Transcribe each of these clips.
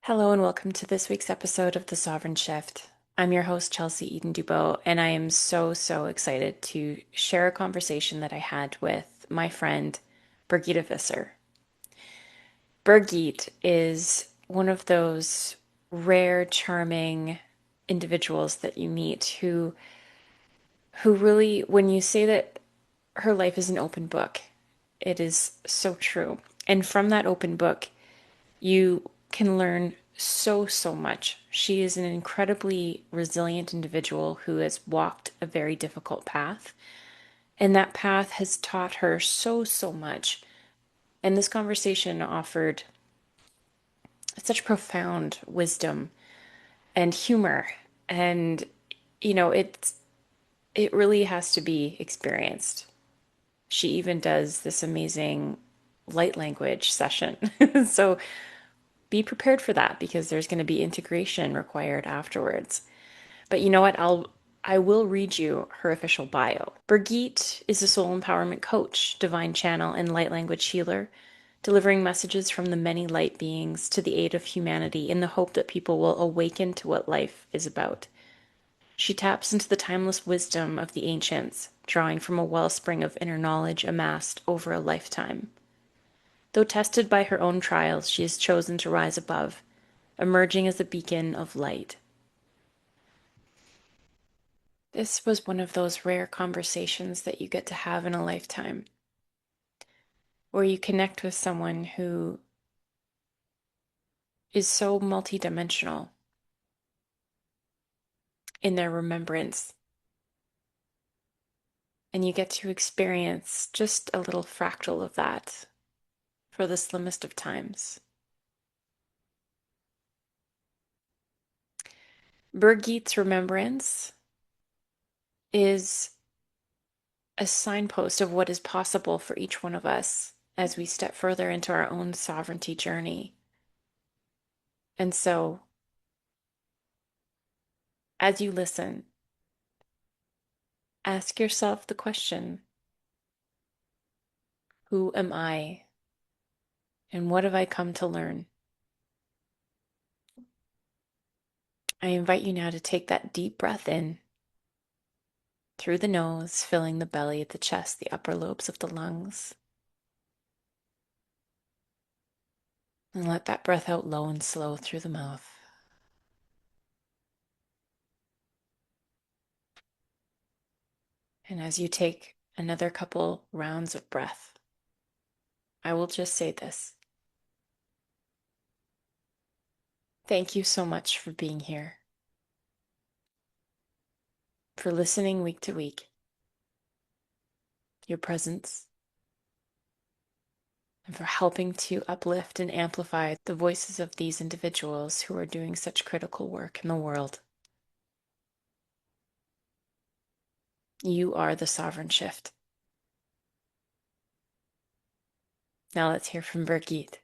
Hello and welcome to this week's episode of The Sovereign Shift. I'm your host, Chelsea Eden Dubois, and I am so excited to share a conversation that I had with my friend, Birgitta Visser. Birgit is one of those rare, charming individuals that you meet who really, when you say that her life is an open book, it is so true. And from that open book, you can learn so much. She is an incredibly resilient individual who has walked a very difficult path, and that path has taught her so much. And this conversation offered such profound wisdom and humor, and it really has to be experienced. She even does this amazing light language session. So be prepared for that because there's going to be integration required afterwards. But you know what? I will read you her official bio. Birgitte is a soul empowerment coach, divine channel, and light language healer, delivering messages from the many light beings to the aid of humanity in the hope that people will awaken to what life is about. She taps into the timeless wisdom of the ancients, drawing from a wellspring of inner knowledge amassed over a lifetime. Though tested by her own trials, she has chosen to rise above, emerging as a beacon of light. This was one of those rare conversations that you get to have in a lifetime, where you connect with someone who is so multidimensional in their remembrance, and you get to experience just a little fractal of that for the slimmest of times. Birgit's remembrance is a signpost of what is possible for each one of us as we step further into our own sovereignty journey. And so, as you listen, ask yourself the question, who am I? And what have I come to learn? I invite you now to take that deep breath in through the nose, filling the belly, the chest, the upper lobes of the lungs. And let that breath out low and slow through the mouth. And as you take another couple rounds of breath, I will just say this. Thank you so much for being here, for listening week to week. Your presence, and for helping to uplift and amplify the voices of these individuals who are doing such critical work in the world. You are the sovereign shift. Now let's hear from Birgitte.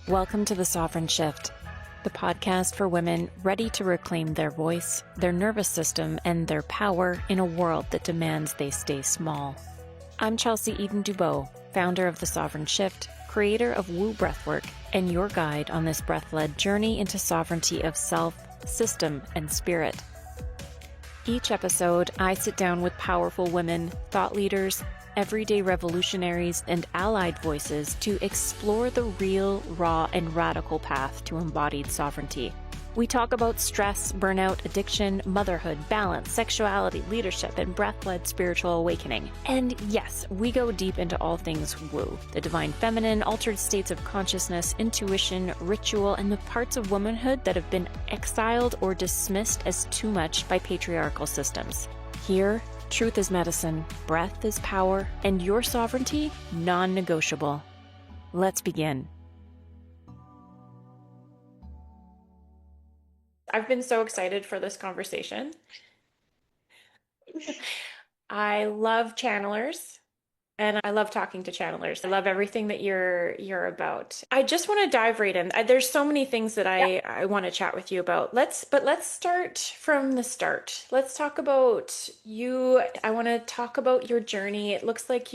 Welcome to The Sovereign Shift, the podcast for women ready to reclaim their voice, their nervous system, and their power in a world that demands they stay small. I'm Chelsea Eden Dubois, founder of The Sovereign Shift, creator of Woo Breathwork, and your guide on this breath-led journey into sovereignty of self, system, and spirit. Each episode, I sit down with powerful women, thought leaders, everyday revolutionaries, and allied voices to explore the real, raw, and radical path to embodied sovereignty. We talk about stress, burnout, addiction, motherhood, balance, sexuality, leadership, and breath-led spiritual awakening. And yes, we go deep into all things woo, the divine feminine, altered states of consciousness, intuition, ritual, and the parts of womanhood that have been exiled or dismissed as too much by patriarchal systems. Here, truth is medicine, breath is power, and your sovereignty, non-negotiable. Let's begin. I've been so excited for this conversation. I love channelers and I love talking to channelers. I love everything that you're about. I just want to dive right in. There's so many things that I want to chat with you about. Let's start from the start. Let's talk about you. I want to talk about your journey. It looks like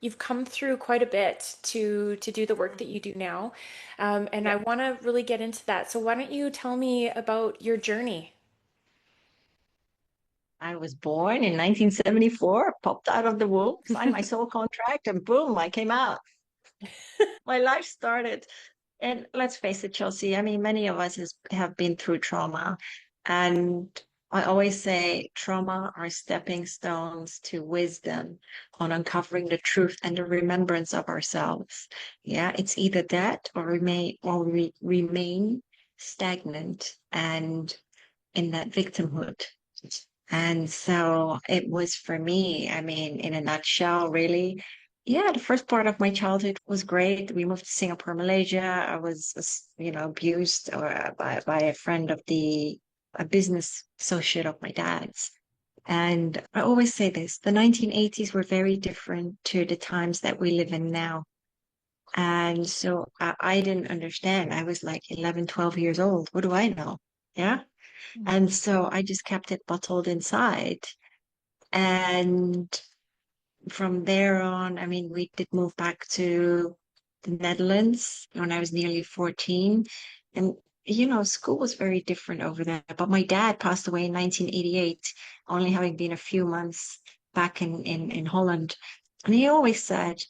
you've come through quite a bit to do the work that you do now, and I Yeah. want to really get into that. So why don't you tell me about your journey? I was born in 1974, popped out of the womb, signed my soul contract, and boom, I came out. My life started. And let's face it, Chelsea, I mean, many of us have been through trauma. And I always say trauma are stepping stones to wisdom on uncovering the truth and the remembrance of ourselves. Yeah, it's either that or we remain stagnant and in that victimhood. And so it was for me, I mean, in a nutshell, really. Yeah, the first part of my childhood was great. We moved to Singapore, Malaysia. I was, abused by a friend of a business associate of my dad's. And I always say this, the 1980s were very different to the times that we live in now. And so I didn't understand. I was like 11, 12 years old. What do I know? Yeah. And so I just kept it bottled inside. And from there on, I mean, we did move back to the Netherlands when I was nearly 14. And, school was very different over there. But my dad passed away in 1988, only having been a few months back in Holland. And he always said,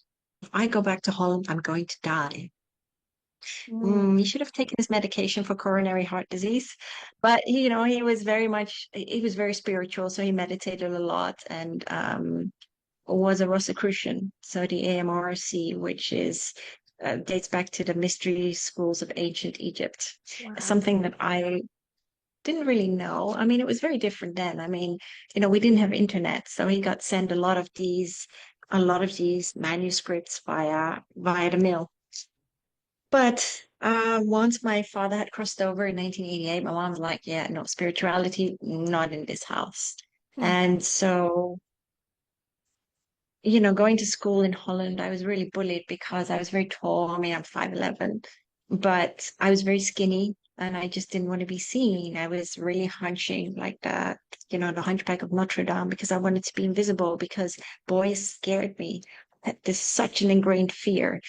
if I go back to Holland, I'm going to die. Mm. He should have taken his medication for coronary heart disease. But, he was very spiritual. So he meditated a lot and was a Rosicrucian. So the AMRC, which dates back to the mystery schools of ancient Egypt, Wow. something that I didn't really know. I mean, it was very different then. I mean, we didn't have internet. So he got sent a lot of these manuscripts via the mail. But once my father had crossed over in 1988, my mom was like, yeah, no, spirituality, not in this house. Hmm. And so, going to school in Holland, I was really bullied because I was very tall. I mean, I'm 5'11", but I was very skinny and I just didn't want to be seen. I was really hunching like that, the Hunchback of Notre Dame because I wanted to be invisible because boys scared me. There's such an ingrained fear.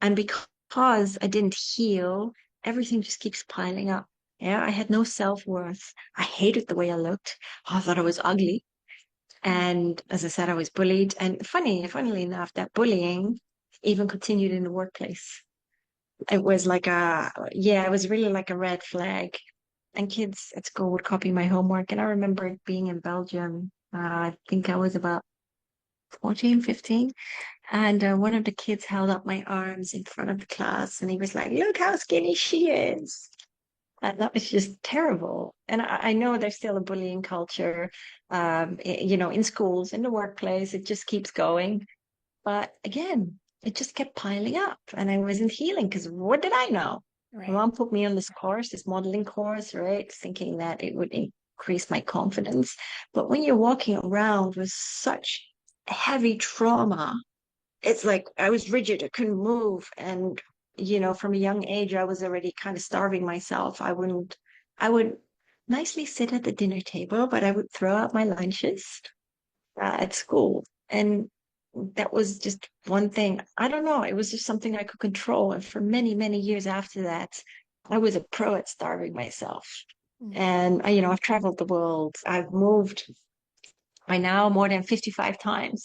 And because I didn't heal, everything just keeps piling up. Yeah, I had no self-worth. I hated the way I looked. I thought I was ugly. And as I said, I was bullied. And funnily enough, that bullying even continued in the workplace. It was yeah, it was really like a red flag. And kids at school would copy my homework. And I remember being in Belgium. I think I was about 14, 15. And one of the kids held up my arms in front of the class and he was like, look how skinny she is. And that was just terrible. And I know there's still a bullying culture, in schools, in the workplace. It just keeps going. But again, it just kept piling up and I wasn't healing because what did I know? My Right. mom put me on this course, this modeling course, right? Thinking that it would increase my confidence. But when you're walking around with such heavy trauma, it's like I was rigid. I couldn't move. And, from a young age, I was already kind of starving myself. I would nicely sit at the dinner table, but I would throw out my lunches at school. And that was just one thing. I don't know. It was just something I could control. And for many, many years after that, I was a pro at starving myself. Mm. And, I've traveled the world. I've moved by now more than 55 times.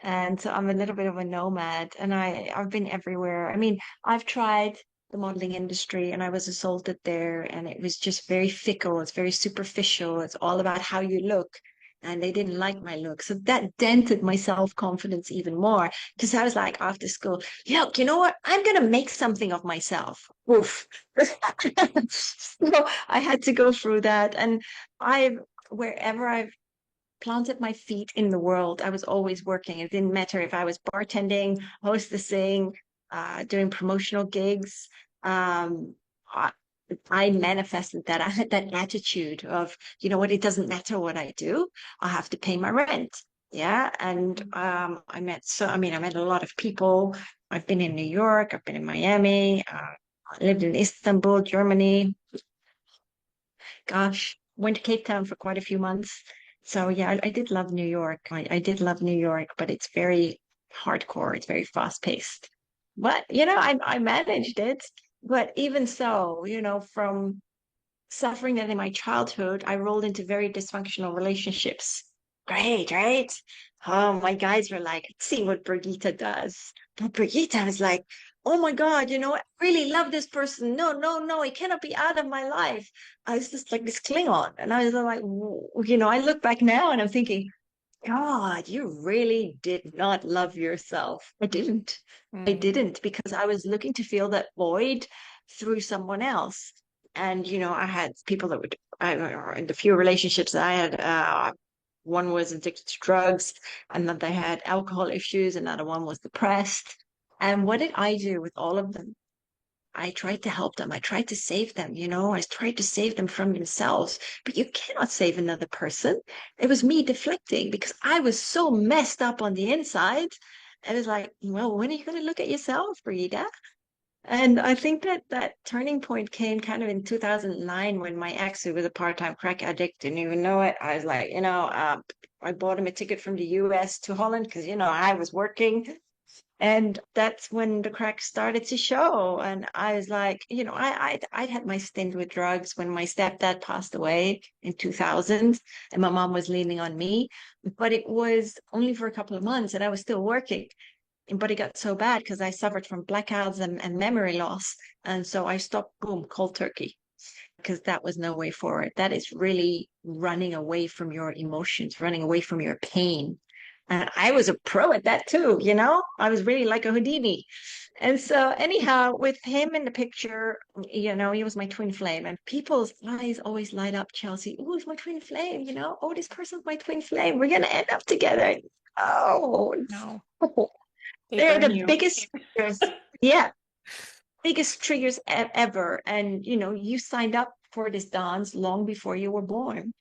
And so I'm a little bit of a nomad and I've been everywhere. I mean, I've tried the modeling industry and I was assaulted there and it was just very fickle. It's very superficial. It's all about how you look. And they didn't like my look. So that dented my self-confidence even more because I was like after school, look, you know what? I'm going to make something of myself. Oof. So I had to go through that. And I, wherever I've planted my feet in the world. I was always working. It didn't matter if I was bartending, hostessing, doing promotional gigs. Um, I, I manifested that. I had that attitude of, you know what, it doesn't matter what I do. I have to pay my rent. Yeah. And I met a lot of people. I've been in New York, I've been in Miami, I lived in Istanbul, Germany, gosh, went to Cape Town for quite a few months. So yeah, I did love New York. I did love New York, but it's very hardcore. It's very fast paced. But, you know, I managed it. But even so, you know, from suffering that in my childhood, I rolled into very dysfunctional relationships. Great, right? Oh, my guys were like, see what Birgitta does. But Birgitta was like, oh my God, you know, I really love this person. No, no, no, he cannot be out of my life. I was just like this Klingon. And I was like, you know, I look back now and I'm thinking, God, you really did not love yourself. I didn't. I didn't because I was looking to fill that void through someone else. And, you know, I had people that would, in the few relationships that I had, one was addicted to drugs, another had alcohol issues, another one was depressed. And what did I do with all of them? I tried to help them. I tried to save them, you know, I tried to save them from themselves. But you cannot save another person. It was me deflecting because I was so messed up on the inside. I was like, well, when are you going to look at yourself, Rita? And I think that that turning point came kind of in 2009 when my ex, who was a part-time crack addict, didn't even know it. I was like, you know, I bought him a ticket from the US to Holland because, you know, I was working. And that's when the crack started to show. And I was like, you know, I'd had my stint with drugs when my stepdad passed away in 2000, and my mom was leaning on me. But it was only for a couple of months, and I was still working. But it got so bad because I suffered from blackouts and memory loss. And so I stopped, boom, cold turkey, because that was no way forward. That is really running away from your emotions, running away from your pain. And I was a pro at that too, you know? I was really like a Houdini. And so, anyhow, with him in the picture, you know, he was my twin flame, and people's eyes always light up, Chelsea. Oh, it's my twin flame, you know? Oh, this person's my twin flame. We're going to end up together. Oh, No, they they're burn the you. biggest triggers. Yeah, biggest triggers ever. And, you know, you signed up for this dance long before you were born.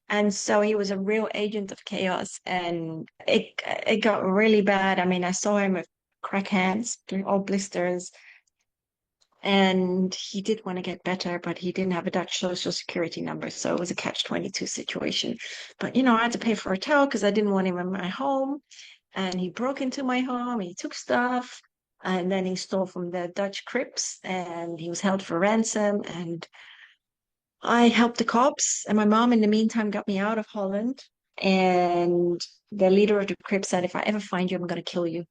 And so he was a real agent of chaos, and it got really bad. I mean, I saw him with crack hands, all blisters, and he did want to get better, but he didn't have a Dutch social security number, so it was a catch-22 situation. But you know, I had to pay for a hotel because I didn't want him in my home, and he broke into my home. He took stuff, and then he stole from the Dutch Crips, and he was held for ransom, and I helped the cops, and my mom, in the meantime, got me out of Holland. And the leader of the Crip said, if I ever find you, I'm going to kill you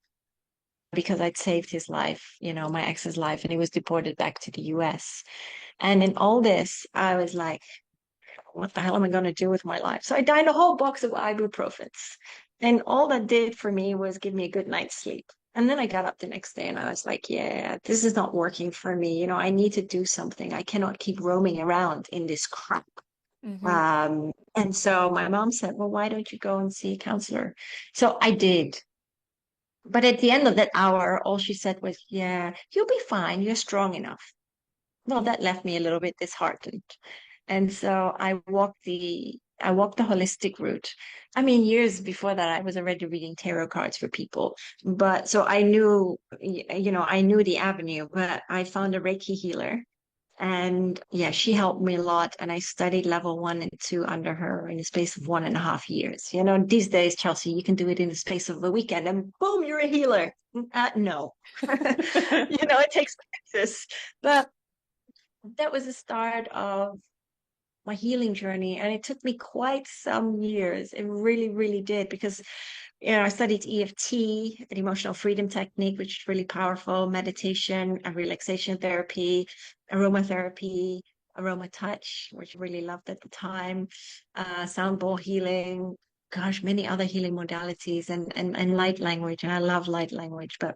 because I'd saved his life, you know, my ex's life, and he was deported back to the US. And in all this, I was like, what the hell am I going to do with my life? So I dined a whole box of ibuprofens. And all that did for me was give me a good night's sleep. And then I got up the next day and I was like, yeah, this is not working for me. You know, I need to do something. I cannot keep roaming around in this crap. Mm-hmm. And so my mom said, well, why don't you go and see a counselor? So I did. But at the end of that hour, all she said was, yeah, you'll be fine. You're strong enough. Well, that left me a little bit disheartened. And so I walked the holistic route. I mean, years before that, I was already reading tarot cards for people. But so I knew, you know, I knew the avenue, but I found a Reiki healer. And yeah, she helped me a lot. And I studied level 1 and 2 under her in the space of 1.5 years. You know, these days, Chelsea, you can do it in the space of a weekend and boom, you're a healer. No, you know, it takes practice. But that was the start of my healing journey. And it took me quite some years. It really, really did, because you know, I studied EFT, an emotional freedom technique, which is really powerful, meditation, and relaxation therapy, aromatherapy, aroma touch, which I really loved at the time, sound bowl healing, gosh, many other healing modalities, and light language. And I love light language, but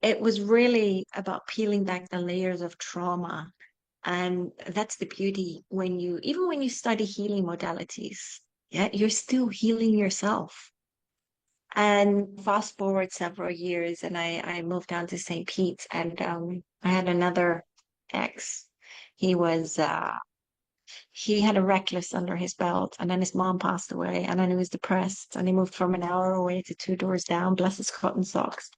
it was really about peeling back the layers of trauma. And that's the beauty when you, even when you study healing modalities, yeah, you're still healing yourself. And fast forward several years, and I moved down to St. Pete, and I had another ex. He was he had a reckless under his belt, and then his mom passed away, and then he was depressed, and he moved from an hour away to 2 doors down, bless his cotton socks.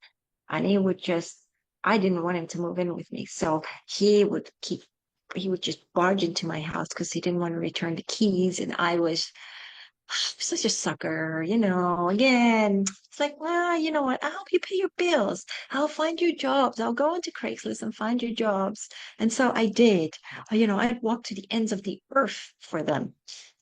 And he would just, I didn't want him to move in with me, so he would just barge into my house because he didn't want to return the keys, and I was such a sucker, you know, again. It's like, well, you know what? I'll help you pay your bills. I'll find you jobs. I'll go into Craigslist and find you jobs. And so I did. You know, I'd walk to the ends of the earth for them.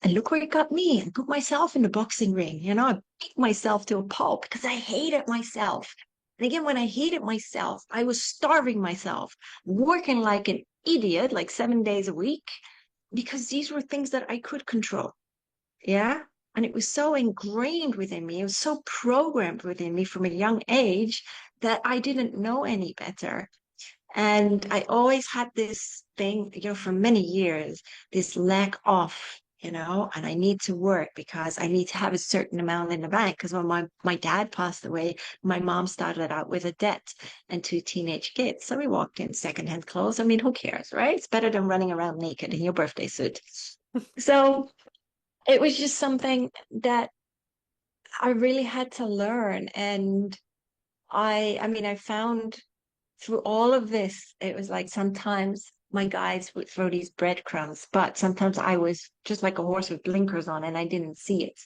And look where it got me. I put myself in the boxing ring. You know, I beat myself to a pulp because I hated myself. And again, when I hated myself, I was starving myself, working like an idiot, like 7 days a week, because these were things that I could control. Yeah. And it was so ingrained within me. It was so programmed within me from a young age that I didn't know any better. And I always had this thing, you know, for many years, this lack of, you know, and I need to work because I need to have a certain amount in the bank. Because when my dad passed away, my mom started out with a debt and two teenage kids. So we walked in secondhand clothes. I mean, who cares, right? It's better than running around naked in your birthday suit. So it was just something that I really had to learn. And I mean, I found through all of this, it was like sometimes my guides would throw these breadcrumbs, but sometimes I was just like a horse with blinkers on and I didn't see it.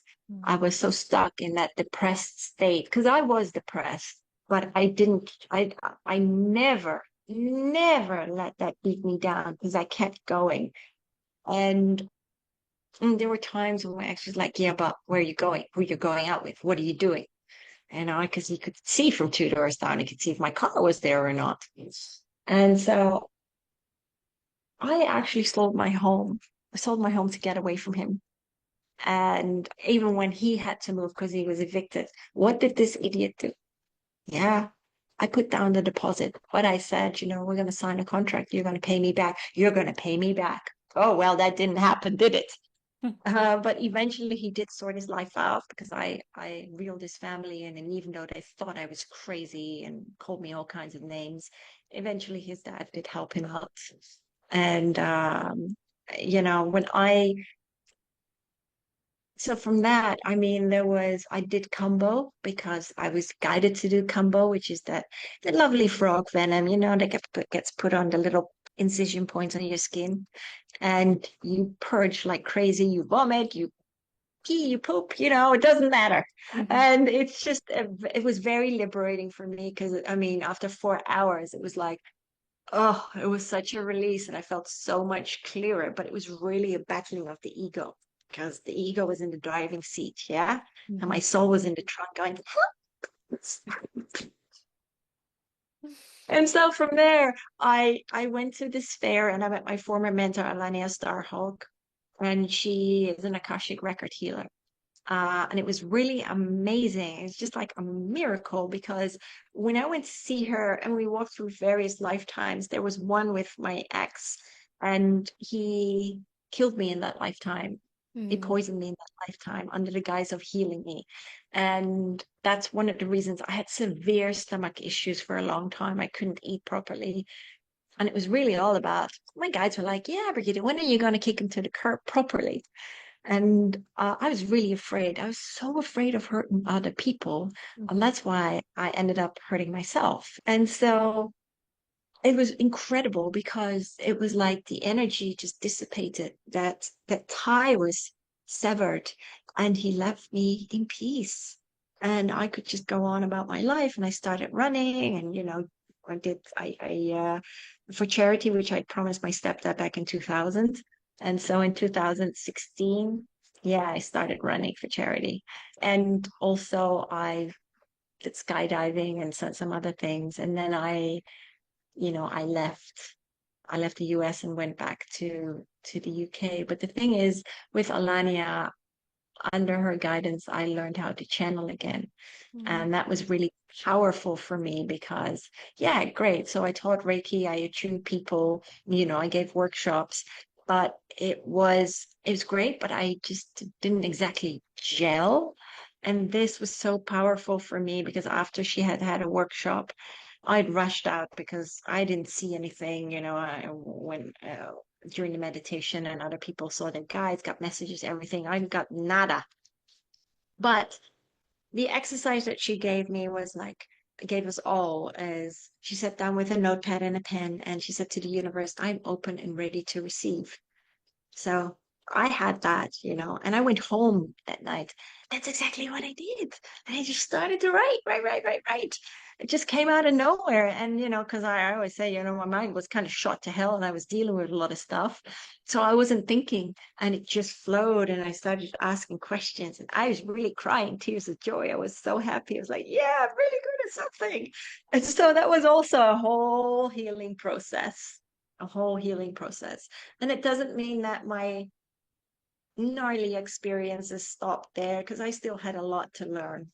I was so stuck in that depressed state because I was depressed, but I didn't, I never let that beat me down because I kept going. And there were times when my ex was like, yeah, but where are you going? Who are you going out with? What are you doing? And I, because he could see from two doors down, he could see if my car was there or not. And so I actually sold my home. I sold my home to get away from him. And even when he had to move because he was evicted, what did this idiot do? Yeah, I put down the deposit. What I said, you know, we're going to sign a contract. You're going to pay me back. You're going to pay me back. Oh, well, that didn't happen, did it? But eventually he did sort his life out because I reeled his family in, and even though they thought I was crazy and called me all kinds of names, eventually his dad did help him out. And you know, when I so from that, I mean, I did combo because I was guided to do combo, which is that the lovely frog venom, you know, that gets put on the little incision points on your skin, and you purge like crazy. You vomit, you pee, you poop, you know, it doesn't matter. And it's just, it was very liberating for me because, I mean, after 4 hours, it was like, oh, it was such a release and I felt so much clearer. But it was really a battling of the ego because the ego was in the driving seat, yeah? And my soul was in the trunk going, and so from there, I went to this fair and I met my former mentor, Alania Starhawk, and she is an Akashic record healer. And it was really amazing. It's just like a miracle because when I went to see her and we walked through various lifetimes, there was one with my ex, and he killed me in that lifetime. He poisoned me in that lifetime under the guise of healing me. And that's one of the reasons I had severe stomach issues for a long time. I couldn't eat properly. And it was really all about my guides were like, yeah, Brigitte, when are you going to kick him to the curb properly? And I was really afraid. I was so afraid of hurting other people. And that's why I ended up hurting myself. And so it was incredible because it was like the energy just dissipated, that tie was severed, and he left me in peace. And I could just go on about my life. And I started running and, you know, for charity, which I promised my stepdad back in 2000. And so in 2016, yeah, I started running for charity. And also I did skydiving and some other things. And then you know, I left the US and went back to the UK. But the thing is, with Alania, under her guidance, I learned how to channel again. And that was really powerful for me because, yeah, great. So I taught Reiki, I attuned people, you know, I gave workshops, but it was great, but I just didn't exactly gel. And this was so powerful for me because after she had had a workshop, I'd rushed out because I didn't see anything, you know, when during the meditation and other people saw their guides, got messages, everything. I got nada. But the exercise that she gave me was like, gave us all as she sat down with a notepad and a pen and she said to the universe, I'm open and ready to receive. So I had that, and I went home at night. That's exactly what I did. And I just started to write. It just came out of nowhere. And, because I always say, my mind was kind of shot to hell and I was dealing with a lot of stuff. So I wasn't thinking and it just flowed. And I started asking questions and I was really crying tears of joy. I was so happy. I was like, yeah, I'm really good at something. And so that was also a whole healing process, a whole healing process. And it doesn't mean that my gnarly experiences stopped there because I still had a lot to learn.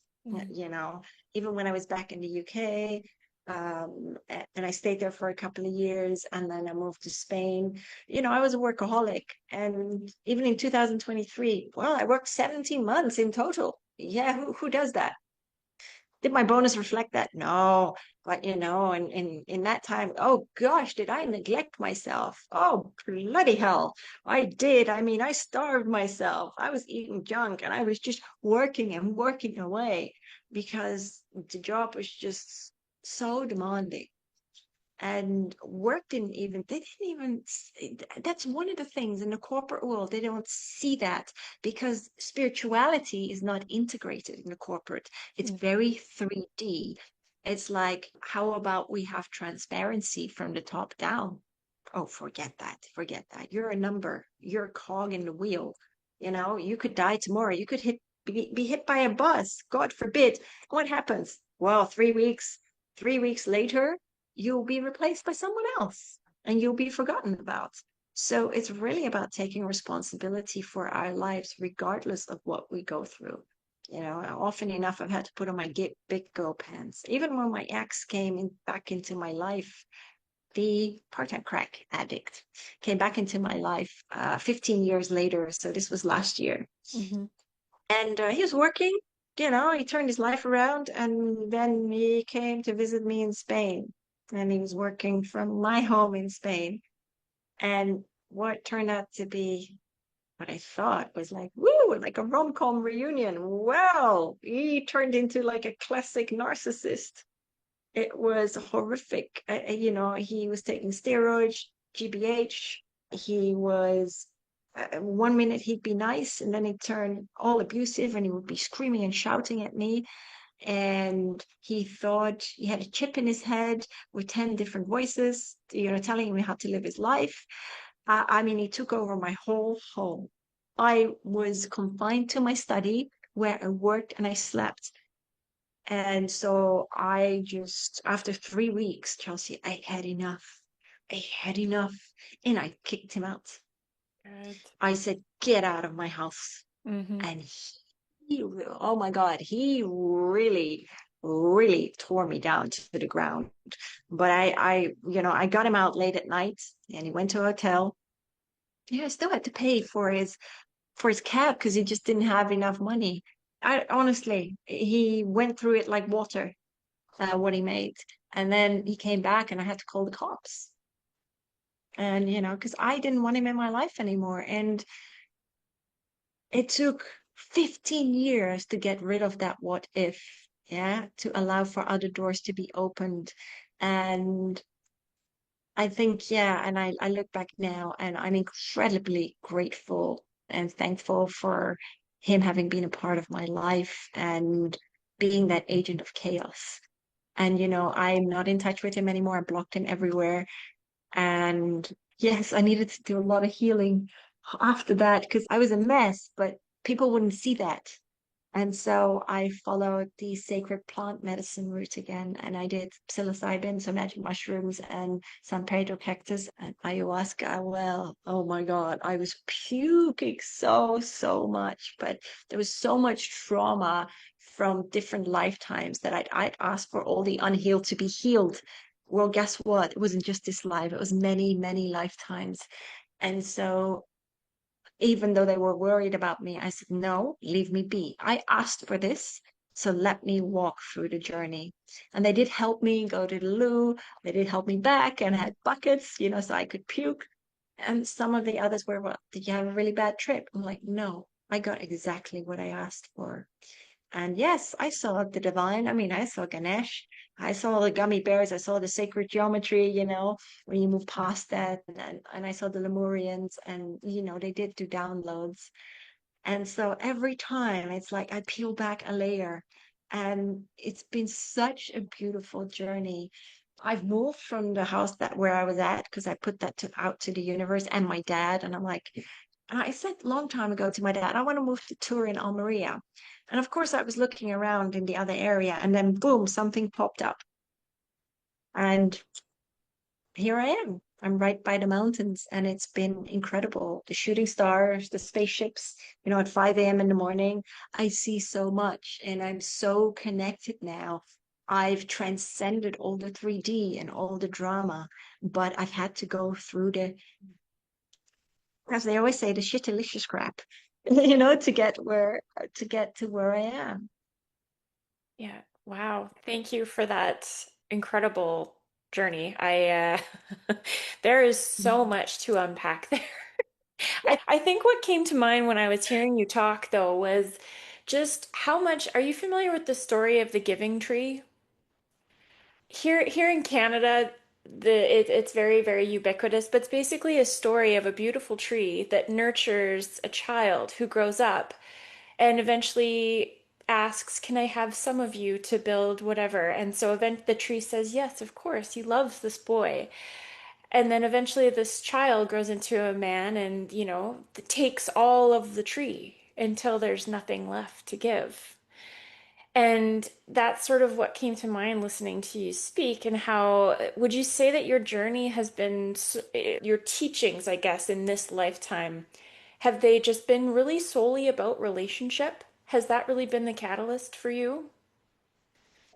Even when I was back in the UK, and I stayed there for a couple of years and then I moved to Spain. I was a workaholic. And even in 2023, well, I worked 17 months in total. Yeah, who does that? Did my bonus reflect that? No. But and in that time, oh gosh, did I neglect myself? Oh, bloody hell. I did. I mean, I starved myself. I was eating junk and I was just working and working away because the job was just so demanding. And work didn't even, they didn't even, that's one of the things in the corporate world, they don't see that because spirituality is not integrated in the corporate. It's very 3D. It's like, how about we have transparency from the top down? Oh, forget that. Forget that. You're a number. You're a cog in the wheel. You could die tomorrow. You could be hit by a bus. God forbid. What happens? Well, 3 weeks, 3 weeks later, you'll be replaced by someone else and you'll be forgotten about. So it's really about taking responsibility for our lives, regardless of what we go through. Often enough, I've had to put on my big girl pants. Even when my ex back into my life, the part-time crack addict came back into my life 15 years later. So this was last year. Mm-hmm. And he was working, he turned his life around and then he came to visit me in Spain. And he was working from my home in Spain. And what turned out to be what I thought was like, woo, like a rom-com reunion. Well, he turned into like a classic narcissist. It was horrific. He was taking steroids, GBH. He was, 1 minute he'd be nice, and then he'd turn all abusive, and he would be screaming and shouting at me. And he thought he had a chip in his head with 10 different voices, telling me how to live his life. I mean, he took over my whole home. I was confined to my study where I worked and I slept. And so I just, after 3 weeks, Chelsea, I had enough. I had enough. And I kicked him out. Good. I said, get out of my house. Mm-hmm. And oh my God, he really, really tore me down to the ground. But I got him out late at night and he went to a hotel. Yeah, I still had to pay for his cab because he just didn't have enough money. I honestly, he went through it like water, what he made. And then he came back and I had to call the cops. And, because I didn't want him in my life anymore. And it took 15 years to get rid of that what if, yeah, to allow for other doors to be opened. And I think, yeah, and I look back now and I'm incredibly grateful and thankful for him having been a part of my life and being that agent of chaos. And, I'm not in touch with him anymore. I blocked him everywhere. And yes, I needed to do a lot of healing after that because I was a mess, but people wouldn't see that. And so I followed the sacred plant medicine route again, and I did psilocybin, so magic mushrooms, and San Pedro cactus and ayahuasca. Well, oh my God, I was puking so much, but there was so much trauma from different lifetimes that I'd asked for all the unhealed to be healed. Well, guess what? It wasn't just this life, it was many lifetimes. And so even though they were worried about me, I said, no, leave me be. I asked for this. So let me walk through the journey. And they did help me go to the loo. They did help me back and I had buckets, so I could puke. And some of the others were, well, did you have a really bad trip? I'm like, no, I got exactly what I asked for. And yes, I saw the divine. I mean, I saw Ganesh. I saw the gummy bears, I saw the sacred geometry, when you move past that, and I saw the Lemurians, and they did do downloads. And so every time it's like I peel back a layer, and it's been such a beautiful journey. I've moved from the house that where I was at because I put that out to the universe and my dad, and I'm like, and I said a long time ago to my dad, I want to move to Tour in Almeria. And of course, I was looking around in the other area, and then boom, something popped up. And here I am. I'm right by the mountains, and it's been incredible. The shooting stars, the spaceships, at 5 a.m. in the morning, I see so much, and I'm so connected now. I've transcended all the 3D and all the drama, but I've had to go through as they always say, the shitalicious crap, to get to where I am. Yeah. Wow. Thank you for that incredible journey. There is so much to unpack there. I think what came to mind when I was hearing you talk, though, was just how much, are you familiar with the story of the giving tree? Here in Canada, it's very, very ubiquitous, but it's basically a story of a beautiful tree that nurtures a child who grows up and eventually asks, "Can I have some of you to build whatever?" And so event the tree says, "Yes, of course." He loves this boy. And then eventually this child grows into a man and, takes all of the tree until there's nothing left to give. And that's sort of what came to mind listening to you speak. And how would you say that your journey has been, your teachings, I guess, in this lifetime, have they just been really solely about relationship? Has that really been the catalyst for you?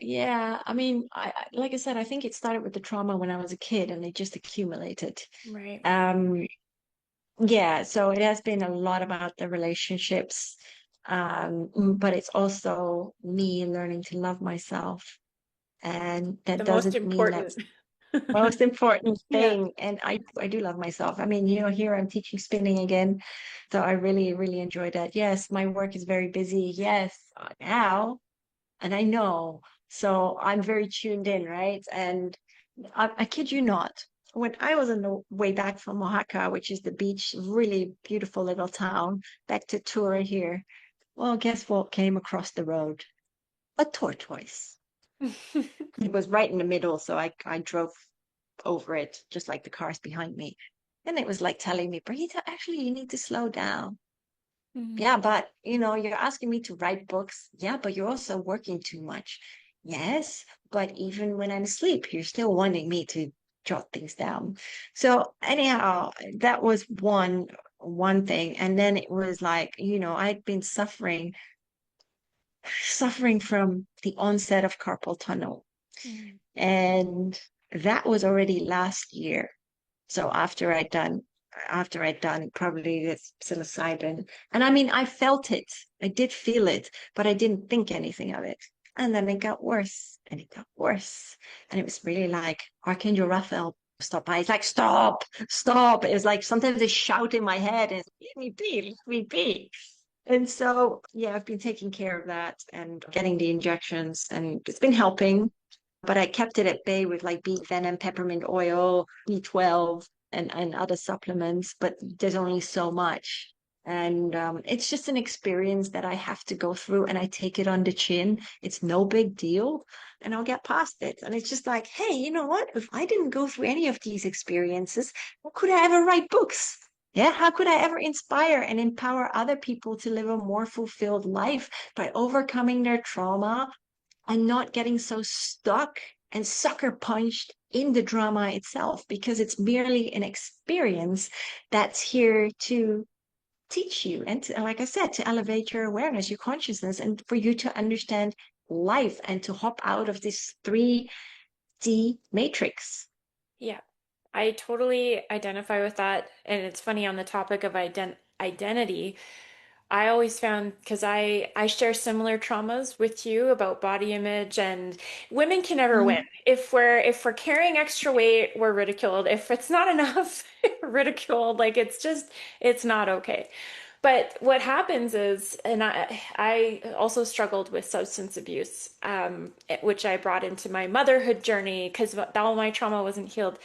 Yeah, I mean, like I said, I think it started with the trauma when I was a kid, and it just accumulated. Right. Um, yeah, so it has been a lot about the relationships, but it's also me learning to love myself, and that The most doesn't mean important. that's the most important Yeah. thing. And I do love myself. I mean, here I'm teaching spinning again, so I really, really enjoy that. Yes, my work is very busy. Yes, now. And I know. So I'm very tuned in, right? And I kid you not, when I was on the way back from Oaxaca, which is the beach, really beautiful little town, back to Tura here, well, guess what came across the road? A tortoise. It was right in the middle, so I drove over it, just like the cars behind me. And it was like telling me, Brigitta, actually, you need to slow down. Mhm. Yeah, but you're asking me to write books. Yeah, but you're also working too much. Yes, but even when I'm asleep, you're still wanting me to jot things down. So anyhow, that was one thing. And then it was like, I'd been suffering from the onset of carpal tunnel. Mhm. And that was already last year. So after I'd done probably this psilocybin. And I mean, I felt it. I did feel it, but I didn't think anything of it. And then it got worse and it got worse. And it was really like Archangel Raphael stopped by. It's like, stop, stop. It was like sometimes they shout in my head and let me be, let me be. And so, yeah, I've been taking care of that and getting the injections, and it's been helping. But I kept it at bay with like beet venom, peppermint oil, B12, and other supplements. But there's only so much. And it's just an experience that I have to go through, and I take it on the chin. It's no big deal, and I'll get past it. And it's just like, hey, you know what? If I didn't go through any of these experiences, how could I ever write books? Yeah, how could I ever inspire and empower other people to live a more fulfilled life by overcoming their trauma and not getting so stuck and sucker punched in the drama itself, because it's merely an experience that's here to teach you and like I said, to elevate your awareness, your consciousness, and for you to understand life and to hop out of this 3D matrix. Yeah, I totally identify with that. And it's funny on the topic of identity. I always found because I share similar traumas with you about body image, and women can never win. Mhm. If we're carrying extra weight, we're ridiculed. If it's not enough, we're ridiculed. Like it's not okay. But what happens is, and I also struggled with substance abuse, which I brought into my motherhood journey because all my trauma wasn't healed.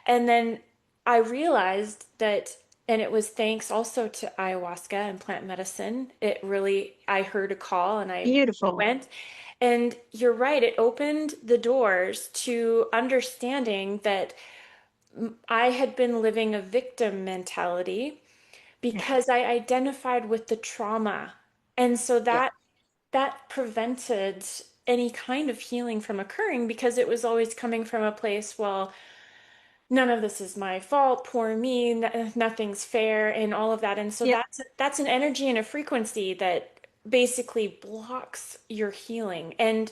And then I realized that, and it was thanks also to ayahuasca and plant medicine. It really, I heard a call and I Beautiful. went. And you're right, it opened the doors to understanding that I had been living a victim mentality because Yes. I identified with the trauma. And so Yeah. that prevented any kind of healing from occurring because it was always coming from a place, well, none of this is my fault, poor me, nothing's fair, and all of that. And so Yeah. that's an energy and a frequency that basically blocks your healing. And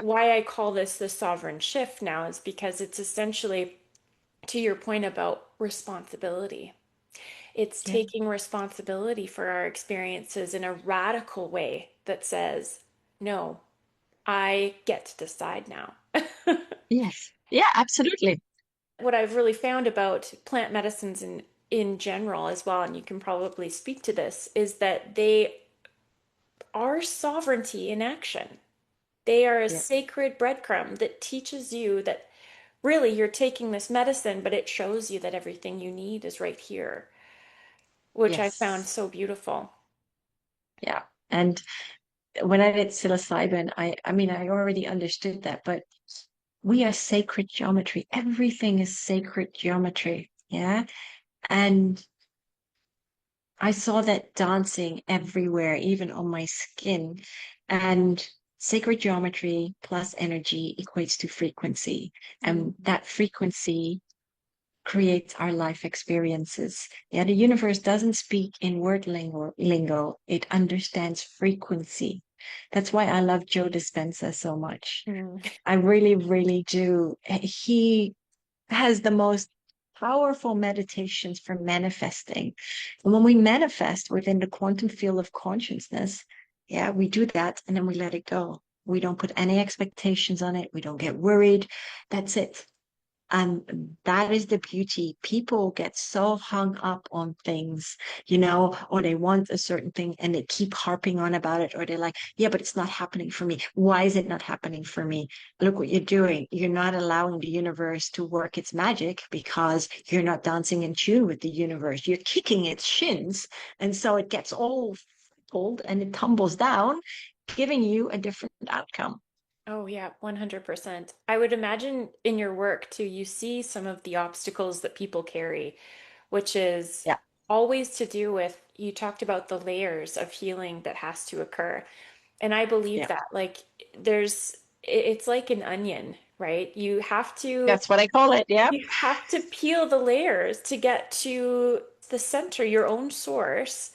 why I call this the sovereign shift now is because it's essentially to your point about responsibility. It's Yeah. taking responsibility for our experiences in a radical way that says, no, I get to decide now. Yes. Yeah, absolutely. What I've really found about plant medicines in general as well, and you can probably speak to this, is that they are sovereignty in action. They are a Yeah. sacred breadcrumb that teaches you that really you're taking this medicine, but it shows you that everything you need is right here, which I found Yes. so beautiful. Yeah. And when I did psilocybin, I mean, I already understood that, but we are sacred geometry. Everything is sacred geometry. Yeah. And I saw that dancing everywhere, even on my skin. And sacred geometry plus energy equates to frequency. And Mm. that frequency creates our life experiences. Yeah, the universe doesn't speak in word lingo, it understands frequency. That's why I love Joe Dispenza so much. Mm. I really, really do. He has the most powerful meditations for manifesting. And when we manifest within the quantum field of consciousness, yeah, we do that and then we let it go. We don't put any expectations on it. We don't get worried. That's it. And that is the beauty. People get so hung up on things, or they want a certain thing and they keep harping on about it, or they're like, yeah, but it's not happening for me. Why is it not happening for me? Look what you're doing. You're not allowing the universe to work its magic because you're not dancing in tune with the universe. You're kicking its shins. And so it gets all old and it tumbles down, giving you a different outcome. Oh, yeah, 100%. I would imagine in your work too, you see some of the obstacles that people carry, which is Yeah. always to do with, you talked about the layers of healing that has to occur. And I believe Yeah. that, like, it's like an onion, right? That's what I call it. Yeah. You have to peel the layers to get to the center, your own source.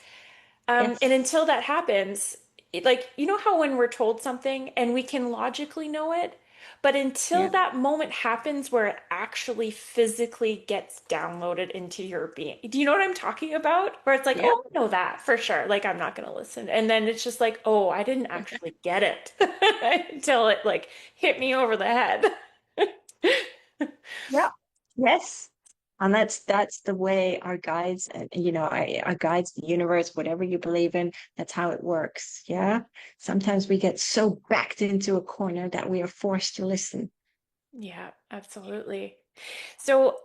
And Yes. until that happens, like, you know how when we're told something and we can logically know it, but until Yeah. that moment happens where it actually physically gets downloaded into your being. Do you know what I'm talking about? Where it's like, Yeah. oh, I know that for sure. Like, I'm not going to listen. And then it's just like, oh, I didn't actually get it until it like hit me over the head. Yeah. Yes. And that's the way our guides, our guides, the universe, whatever you believe in, that's how it works. Yeah. Sometimes we get so backed into a corner that we are forced to listen. Yeah, absolutely. So,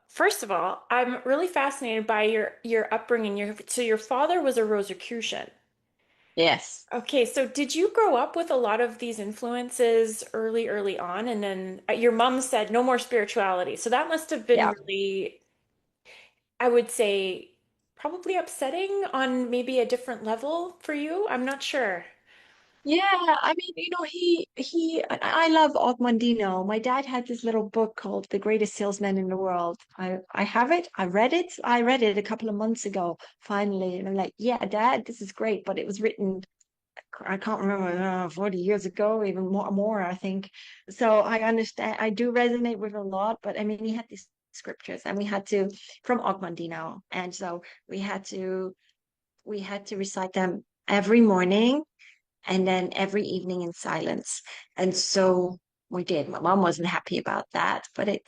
first of all, I'm really fascinated by your upbringing. So your father was a Rosicrucian. Yes. Okay, so did you grow up with a lot of these influences early on, and then your mom said no more spirituality. So that must have been Yeah. really, I would say, probably upsetting on maybe a different level for you. I'm not sure. Yeah, I mean, I love Ogmundino. My dad had this little book called The Greatest Salesman in the World. I have it. I read it a couple of months ago, finally. And I'm like, yeah, Dad, this is great. But it was written, I can't remember, 40 years ago, even more, I think. So I understand, I do resonate with a lot, but I mean, he had these scriptures and we had to, from Ogmundino. And so we had to recite them every morning and then every evening in silence. And so we did. My mom wasn't happy about that, but I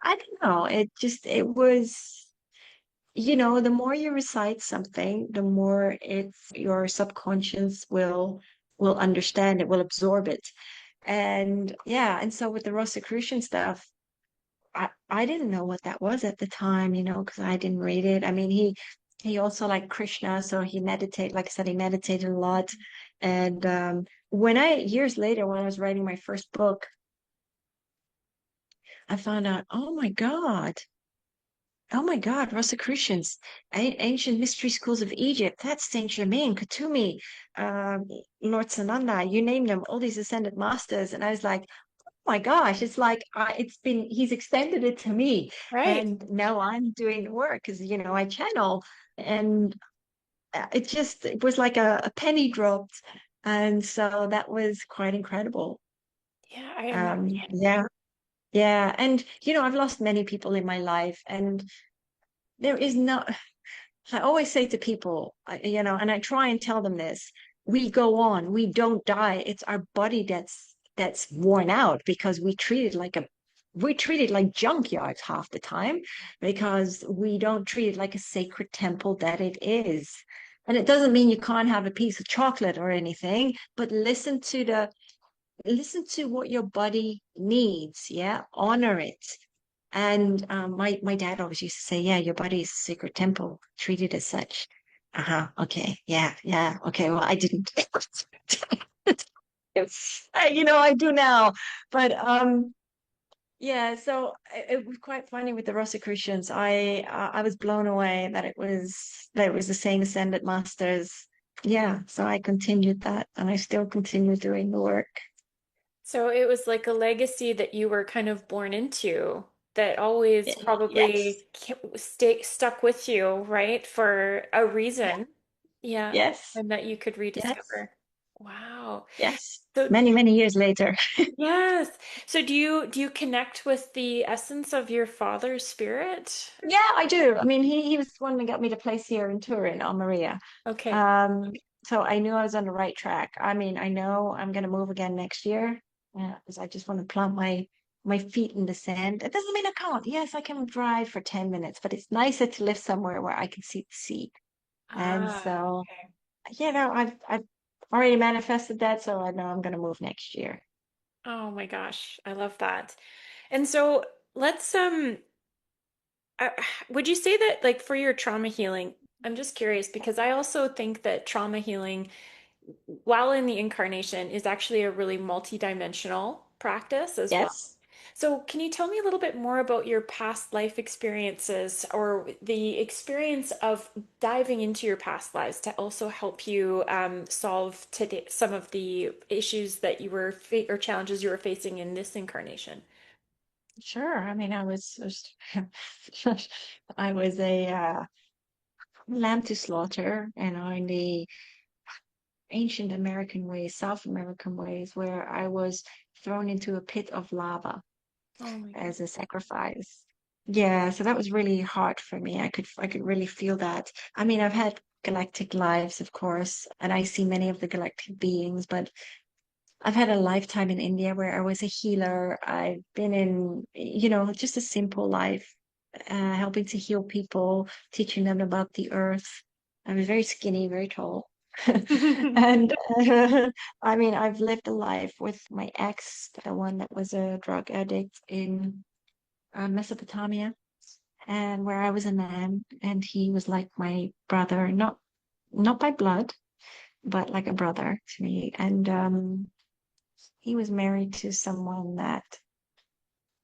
don't know. It was, the more you recite something, the more it's your subconscious will understand it, will absorb it. And yeah, and so with the Rosicrucian stuff, I didn't know what that was at the time, because I didn't read it. I mean, he also like Krishna, so he meditate, like I said, he meditated a lot. And when I years later, when I was writing my first book, I found out, oh my God, Rosicrucians, ancient mystery schools of Egypt, that's Saint Germain, Khatumi, um, Lord Sananda, you name them, all these ascended masters. And I was like, my gosh, it's like he's extended it to me. Right. And now I'm doing the work because, I channel. And it was like a penny dropped. And so that was quite incredible. Yeah, I imagine. Yeah, yeah. And, I've lost many people in my life. And there is no, I always say to people, and I try and tell them this, we go on, we don't die. It's our body that's worn out because we treat it like junkyards half the time because we don't treat it like a sacred temple that it is. And it doesn't mean you can't have a piece of chocolate or anything, but listen to what your body needs, yeah, honor it. And my dad always used to say, yeah, your body is a sacred temple, treat it as such. Uh-huh, okay, yeah, yeah, okay, well, I didn't. I do now. But yeah, so it was quite funny with the Rosicrucians. I was blown away that it was the same ascended masters. Yeah, so I continued that and I still continue doing the work. So it was like a legacy that you were kind of born into that always Yes, probably stay stuck with you, right? For a yeah, reason. Yeah. yes, And that you could yes, rediscover. Wow. yes. So Many, many years later. yes. So do you connect with the essence of your father's spirit? Yeah, I do. I mean, he was the one that got me to place here in Turin on Maria. Okay. Um, so I knew I was on the right track. I mean, I know I'm going to move again next year because I just want to plant my feet in the sand. It doesn't mean I can't. Yes, I can drive for 10 minutes, but it's nicer to live somewhere where I can see the sea. And Ah, so, okay. I've already manifested that, so I know I'm going to move next year. Oh my gosh, I love that. And so let's uh, would you say that like for your trauma healing, I'm just curious because I also think that trauma healing while in the incarnation is actually a really multidimensional practice as well. Yes. So, can you tell me a little bit more about your past life experiences or the experience of diving into your past lives to also help you solve today some of the issues that you were or challenges you were facing in this incarnation? Sure. I mean, I was a lamb to slaughter, in the ancient American ways, South American ways, where I was thrown into a pit of lava Oh my God. as a sacrifice. Yeah, so that was really hard for me. I could really feel that. I mean, I've had galactic lives, of course, and I see many of the galactic beings, but I've had a lifetime in India where I was a healer. I've been in, just a simple life, helping to heal people, teaching them about the earth. I was very skinny, very tall. And I mean, I've lived a life with my ex, the one that was a drug addict in Mesopotamia, and where I was a man, and he was like my brother, not by blood, but like a brother to me. And he was married to someone that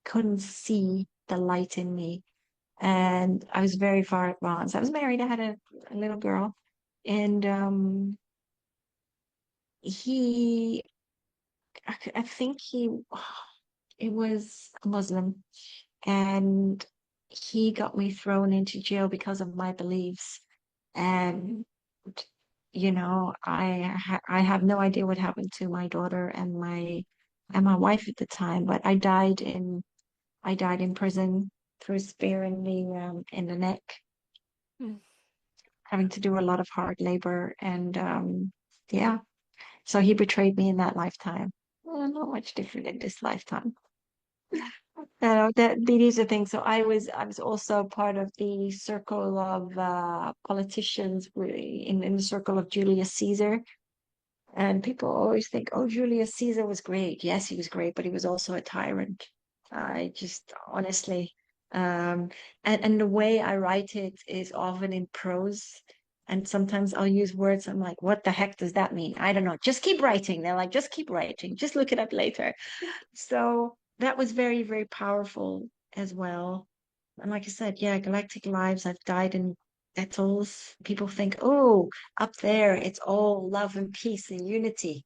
couldn't see the light in me. And I was very far advanced. I was married, I had a little girl. And he, I think it was a Muslim. And he got me thrown into jail because of my beliefs. And, I have no idea what happened to my daughter and my wife at the time, but I died in prison through a spear in the neck, having to do a lot of hard labor, and yeah. So he betrayed me in that lifetime. Well, not much different in this lifetime. that these are things. So I was also part of the circle of politicians in the circle of Julius Caesar. And people always think, oh, Julius Caesar was great. Yes, he was great, but he was also a tyrant. I just honestly, um, and the way I write it is often in prose. And sometimes I'll use words. I'm like, what the heck does that mean? I don't know. Just keep writing. They're like, just keep writing. Just look it up later. So that was very, very powerful as well. And like I said, yeah, galactic lives, I've died in battles. People think, oh, up there, it's all love and peace and unity.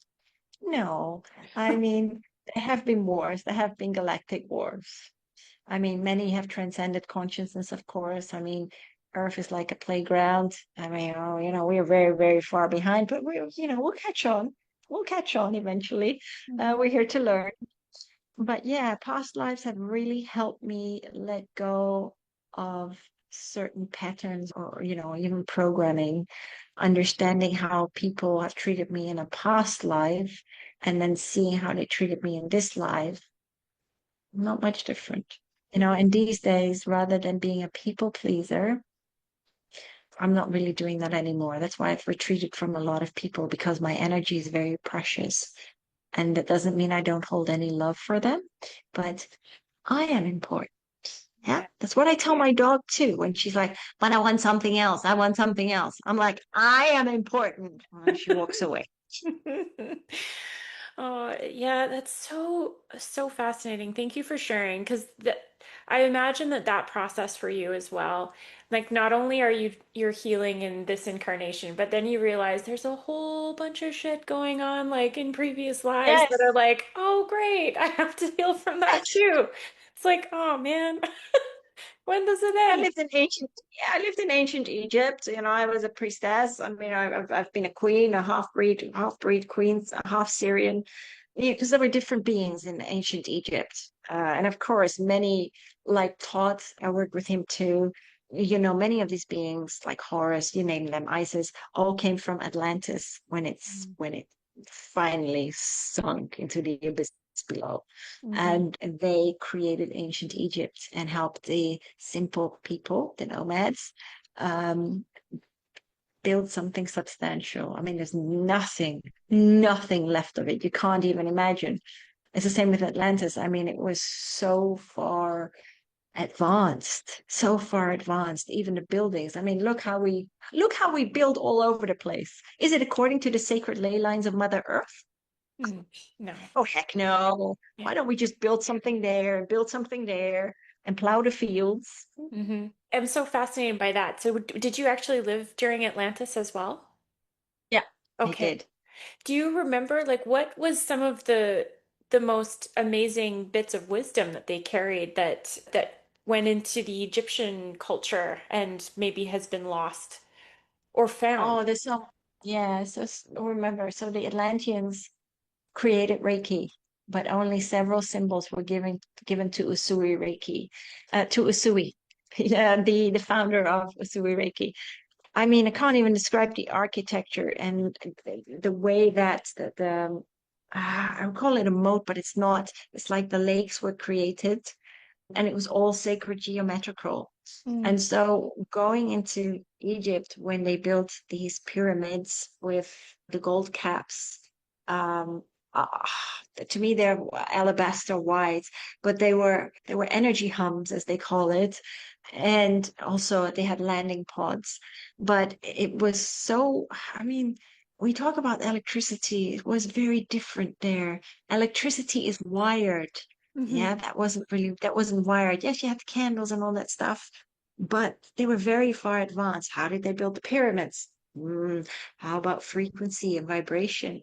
No, I mean, there have been wars, there have been galactic wars. I mean, many have transcended consciousness, of course. I mean, Earth is like a playground. I mean, oh, we're very, very far behind, but we'll catch on. We'll catch on eventually. We're here to learn. But yeah, past lives have really helped me let go of certain patterns or, even programming, understanding how people have treated me in a past life and then seeing how they treated me in this life. Not much different. And these days, rather than being a people pleaser, I'm not really doing that anymore. That's why I've retreated from a lot of people because my energy is very precious. And that doesn't mean I don't hold any love for them, but I am important. Yeah. Yeah. That's what I tell my dog too when she's like, but I want something else. I want something else. I'm like, I am important. And she walks away. Oh, yeah, that's so fascinating. Thank you for sharing because I imagine that process for you as well. Like not only are you're healing in this incarnation, but then you realize there's a whole bunch of shit going on like in previous lives that are Yes. like, "Oh, great. I have to heal from that Yes. too." It's like, "Oh man, when does it I end?" lived in ancient, yeah, I lived in ancient Egypt. I was a priestess. I mean, I've been a queen, a half breed queen, a half Syrian, because there were different beings in ancient Egypt. And of course, many like Thoth, I worked with him too. Many of these beings, like Horus, you name them, Isis, all came from Atlantis when it finally sunk into the abyss below. Mm-hmm. And they created ancient Egypt and helped the simple people, the nomads, um, build something substantial. I mean, there's nothing left of it. You can't even imagine. It's the same with Atlantis. I mean, it was so far advanced, even the buildings. I mean, look how we build all over the place. Is it according to the sacred ley lines of Mother Earth? Mm, no. Oh, heck no. Yeah. Why don't we just build something there and build something there and plow the fields? Mm-hmm. I'm so fascinated by that. So, did you actually live during Atlantis as well? Yeah, I Okay. did. Do you remember like what was some of the most amazing bits of wisdom that they carried that went into the Egyptian culture and maybe has been lost or found? Oh, yeah, remember, so the Atlanteans created Reiki, but only several symbols were given to Usui Reiki, to Usui, yeah, the founder of Usui Reiki. I mean, I can't even describe the architecture and the way that I would call it a moat, but it's not. It's like the lakes were created and it was all sacred geometrical. Mm. And so going into Egypt when they built these pyramids with the gold caps, um, uh, to me they're alabaster white, but they were energy hubs as they call it, and also they had landing pods. But it was so, I mean, we talk about electricity, it was very different there. Electricity is wired. Hmm. Yeah, that wasn't wired. Yes, you had the candles and all that stuff, but they were very far advanced. How did they build the pyramids? How about frequency and vibration?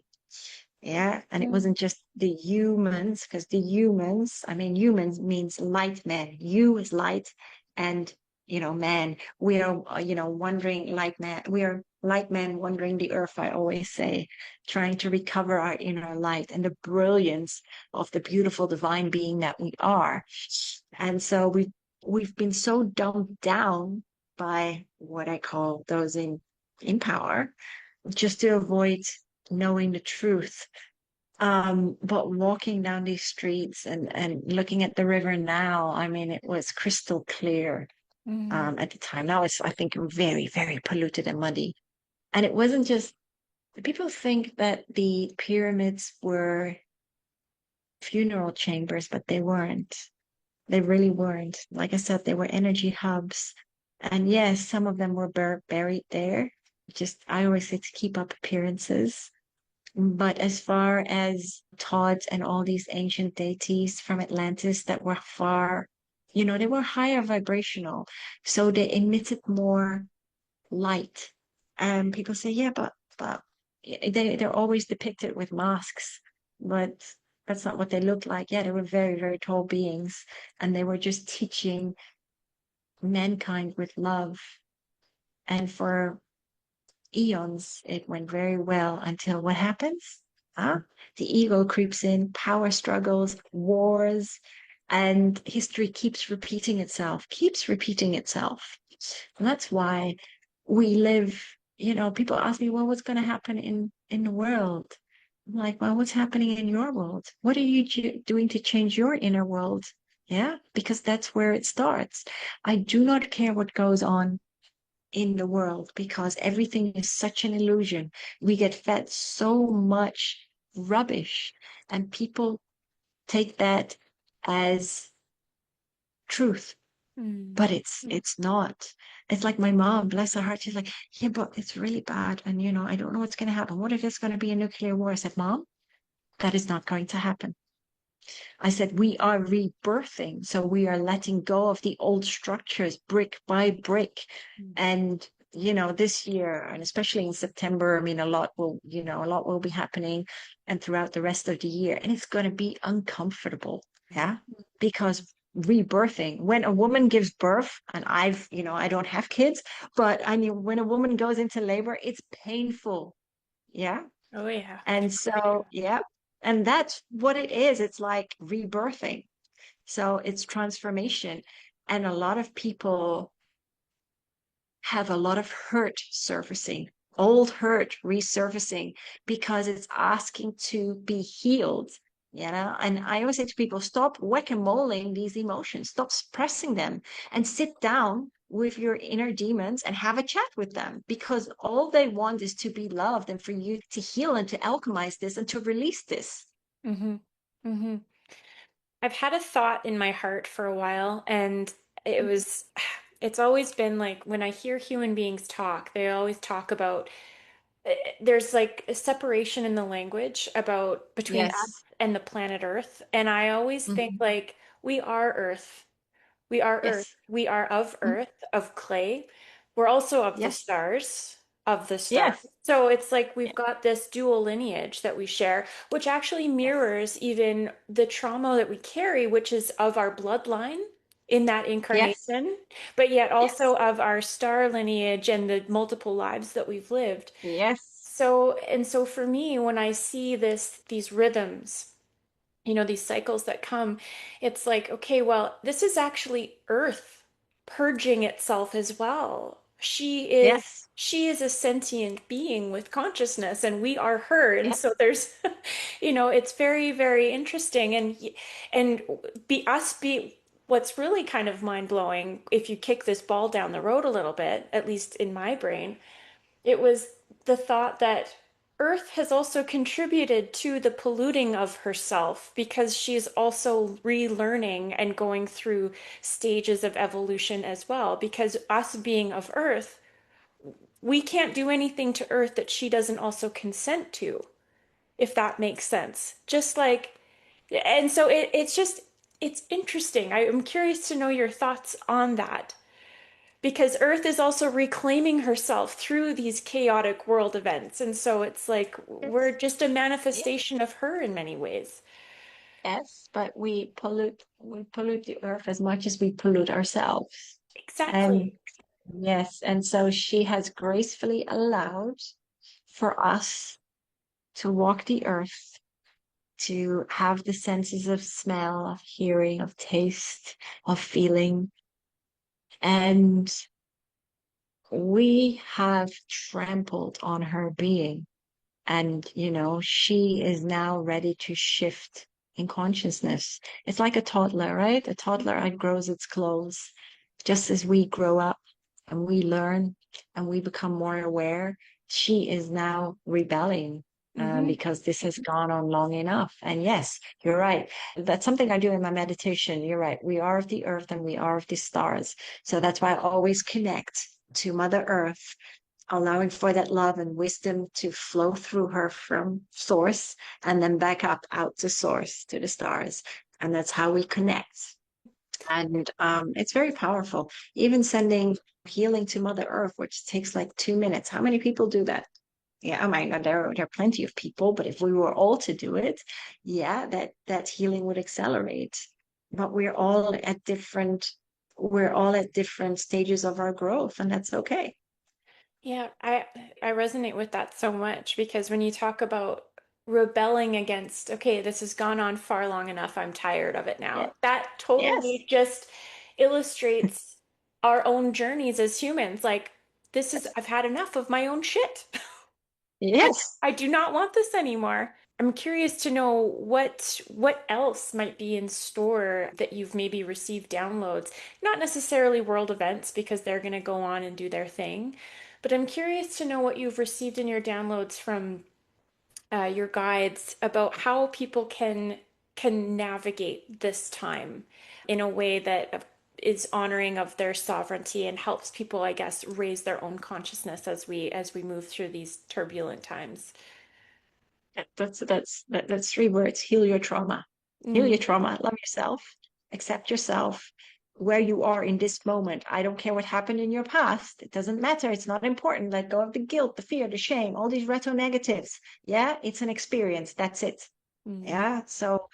Yeah, and it Mm. wasn't just the humans, because I mean, humans means light man. You is light, and man. We are, wandering light man. We are light man wandering the earth, I always say, trying to recover our inner light and the brilliance of the beautiful divine being that we are. And so we've been so dumbed down by what I call those in power, just to avoid knowing the truth. But walking down these streets and looking at the river now, I mean, it was crystal clear Mm. at the time. Now it's, I think, very, very polluted and muddy. And it wasn't just, people think that the pyramids were funeral chambers, but they weren't. They really weren't. Like I said, they were energy hubs. And yes, some of them were buried there. Just, I always say to keep up appearances. But as far as Todd and all these ancient deities from Atlantis that were far, they were higher vibrational. So they emitted more light. And people say, yeah, but they're always depicted with masks, but that's not what they looked like. Yeah, they were very, very tall beings, and they were just teaching mankind with love. And for eons, it went very well until what happens? Huh? The ego creeps in, power struggles, wars, and history keeps repeating itself. And that's why we live, people ask me, well, what's going to happen in the world? I'm like, well, what's happening in your world? What are you doing to change your inner world? Yeah, because that's where it starts. I do not care what goes on in the world because everything is such an illusion. We get fed so much rubbish, and people take that as truth, Mm. but it's not. It's like my mom, bless her heart, she's like, yeah, but it's really bad, and I don't know what's going to happen. What if there's going to be a nuclear war? I said, Mom, that is not going to happen. I said, we are rebirthing. So we are letting go of the old structures brick by brick. And, this year, and especially in September, I mean, a lot will be happening and throughout the rest of the year. And it's going to be uncomfortable. Yeah. Because rebirthing, when a woman gives birth, and I don't have kids, but I mean, when a woman goes into labor, it's painful. Yeah. Oh yeah. And so, yeah, and that's what it is. It's like rebirthing. So it's transformation. And a lot of people have a lot of hurt surfacing, old hurt resurfacing because it's asking to be healed. And I always say to people, stop whack-a-moling these emotions, stop suppressing them, and sit down with your inner demons and have a chat with them because all they want is to be loved and for you to heal and to alchemize this and to release this. Mm-hmm. Mm-hmm. I've had a thought in my heart for a while, and it was, it's always been like when I hear human beings talk, they always talk about there's like a separation in the language about between us Yes. and the planet Earth. And I always think Mhm. like we are Earth. We are Earth. Yes. We are of Mhm. Earth, of clay. We're also of the Yes. stars, of the stars. Yes. So it's like Yeah. we've got this dual lineage that we share, which actually Yes. mirrors even the trauma that we carry, which is of our bloodline in that Yes. incarnation, but yet also Yes. of our star lineage and the multiple lives that we've lived. Yes. So for me, when I see these rhythms, these cycles that come, it's like, okay, well, this is actually Earth purging itself as well. Yes. She is a sentient being with consciousness, and we are her. And so Yes. there's, it's very, very interesting. And be what's really kind of mind blowing, if you kick this ball down the road a little bit, at least in my brain, it was the thought that Earth has also contributed to the polluting of herself because she's also relearning and going through stages of evolution as well. Because us being of Earth, we can't do anything to Earth that she doesn't also consent to, if that makes sense. Just like, and so it's interesting. I'm curious to know your thoughts on that because Earth is also reclaiming herself through these chaotic world events. And so it's like we're Yes. just a Yes. manifestation of her in many ways. Yes. But we pollute the earth as much as we pollute ourselves. And Exactly. yes, and so she has gracefully allowed for us to walk the earth, to have the senses of smell, of hearing, of taste, of feeling. And we have trampled on her being. And, she is now ready to shift in consciousness. It's like a toddler, right? A toddler outgrows its clothes. Just as we grow up and we learn and we become more aware, she is now rebelling. Mm-hmm. Because this has gone on long enough. And yes, you're right. That's something I do in my meditation. You're right. We are of the earth and we are of the stars. So that's why I always connect to Mother Earth, allowing for that love and wisdom to flow through her from source and then back up out to source, to the stars. And that's how we connect. And it's very powerful. Even sending healing to Mother Earth, which takes like 2 minutes. How many people do that? Yeah, I mean, there are plenty of people, but if we were all to do it, yeah, that healing would accelerate. But we're all at different stages of our growth, and that's okay. Yeah, I resonate with that so much because when you talk about rebelling against, okay, this has gone on far long enough, I'm tired of it Yeah. now. That Yes. totally just illustrates our own journeys as humans. Like, I've had enough of my own shit. I Yes. I do not want this anymore. I'm curious to know what else might be in store that you've maybe received downloads. Not necessarily world events because they're going to go on and do their thing, but I'm curious to know what you've received in your downloads from your guides about how people can navigate this time in a way that is honoring of their sovereignty and helps people, I guess, raise their own consciousness as we move through these turbulent times. That's 3 words. Heal your trauma. Heal Mm, your trauma. Love yourself. Accept yourself where you are in this moment. I don't care what happened in your past. It doesn't matter. It's not important. Let go of the guilt, the fear, the shame, all these retro negatives. Yeah, it's an experience. That's it. mm. Yeah. So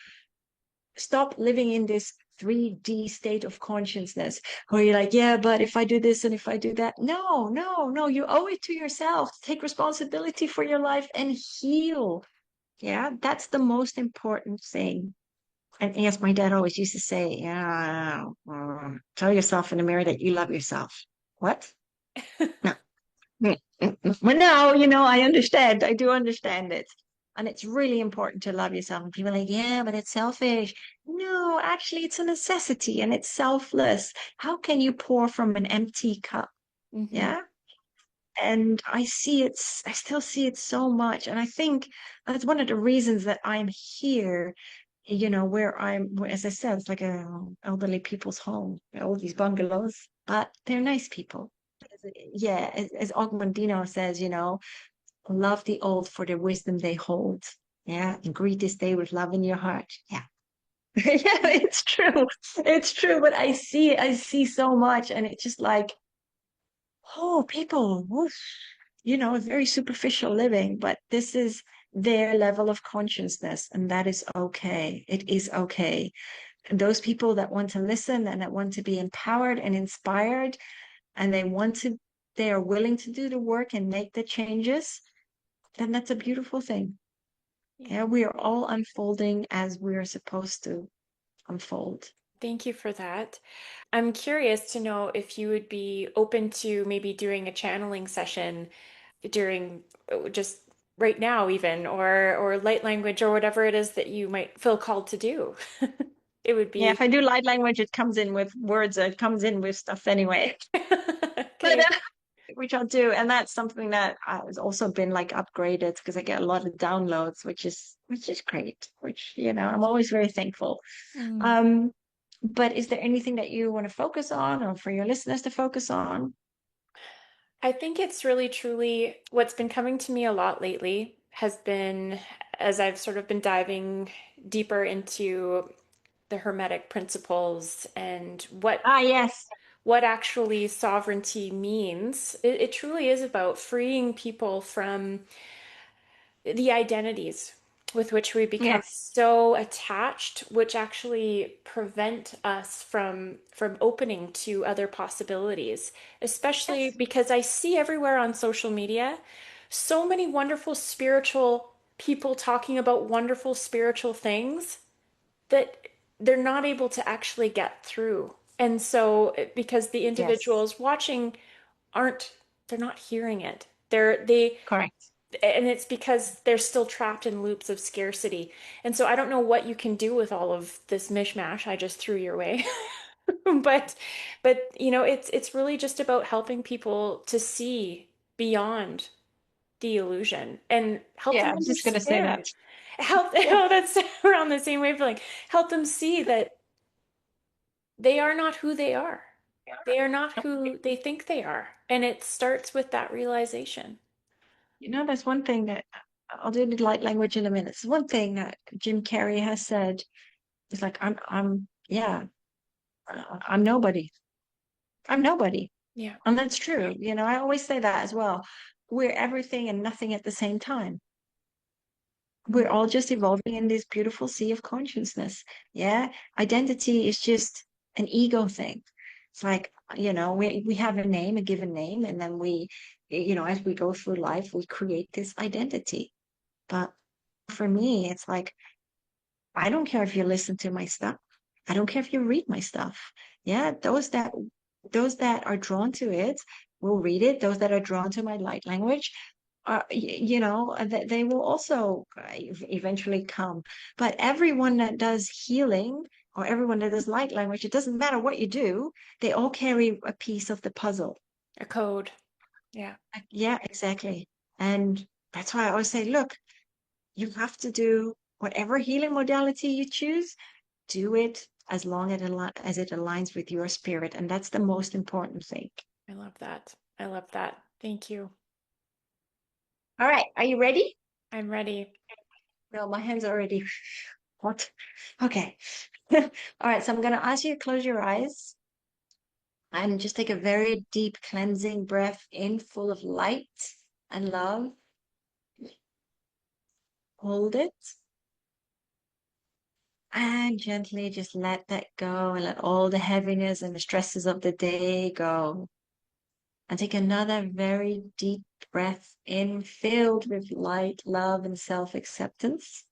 stop living in this 3D state of consciousness where you're like, yeah, but if I do this and if I do that. No, no, no. You owe it to yourself to take responsibility for your life and heal. Yeah, that's the most important thing. And yes, my dad always used to say, yeah, tell yourself in the mirror that you love yourself. What? No. Well, no, I understand. I do understand it. And it's really important to love yourself. And people are like, yeah, but it's selfish. No, actually, it's a necessity and it's selfless. How can you pour from an empty cup? Hmm. Yeah. And I still see it so much. And I think that's one of the reasons that I'm here, as I said, it's like a elderly people's home, all these bungalows, but they're nice people. Yeah, as Ogmundino says, love the old for the wisdom they hold. Yeah, and greet this day with love in your heart. Yeah. Yeah, it's true. It's true. But I see so much, and it's just like, oh, people, whoosh, very superficial living, but this is their level of consciousness, and that is okay. It is okay. And those people that want to listen and that want to be empowered and inspired, and they are willing to do the work and make the changes, then that's a beautiful thing. Yeah. Yeah, we are all unfolding as we are supposed to unfold. Thank you for that. I'm curious to know if you would be open to maybe doing a channeling session during just right now even or light language or whatever it is that you might feel called to do. It would Yeah, be if I do light language, it comes in with words, it comes in with stuff anyway. But okay. which I'll do. And that's something that has also been like upgraded because I get a lot of downloads, which is great, which, I'm always very thankful. Mm. Um, but is there anything that you want to focus on or for your listeners to focus on? I think it's really truly what's been coming to me a lot lately has been as I've sort of been diving deeper into the Hermetic principles and Ah, yes. what actually sovereignty means. It truly is about freeing people from the identities with which we become Yes. so attached, which actually prevent us from opening to other possibilities, especially Yes. because I see everywhere on social media so many wonderful spiritual people talking about wonderful spiritual things that they're not able to actually get through. And so because the Yes. individuals watching aren't they're not hearing it. They Correct. And it's because they're still trapped in loops of scarcity. And so I don't know what you can do with all of this mishmash I just threw your way. but it's really just about helping people to see beyond the illusion and help Yeah, them I was just gonna say that. understand. Help oh, that's we're on the same wavelength. Help them see that they are not who they are. They are not who they think they are. And it starts with that realization. That's one thing that I'll do the light language in a minute. It's one thing that Jim Carrey has said. It's like yeah, I'm nobody. I'm nobody, Yeah. and that's true. I always say that as well. We're everything and nothing at the same time. We're all just evolving in this beautiful sea of consciousness. Yeah, identity is just an ego thing. It's like, we have a name, a given name, and then as we go through life, we create this identity. But for me, it's like, I don't care if you listen to my stuff. I don't care if you read my stuff. Yeah, those that are drawn to it will read it. Those that are drawn to my light language they will also eventually come. But everyone that does healing or everyone that does light language, it doesn't matter what you do, they all carry a piece of the puzzle. A code. Yeah. Yeah, exactly. And that's why I always say, look, you have to do whatever healing modality you choose, do it as long as it aligns with your spirit. And that's the most important thing. I love that. I love that. Thank you. All right. Are you ready? I'm ready. No, my hands are already hot. Okay. All right. So I'm going to ask you to close your eyes and just take a very deep cleansing breath in, full of light and love. Hold it and gently just let that go and let all the heaviness and the stresses of the day go. And take another very deep breath in, filled with light, love, and self-acceptance.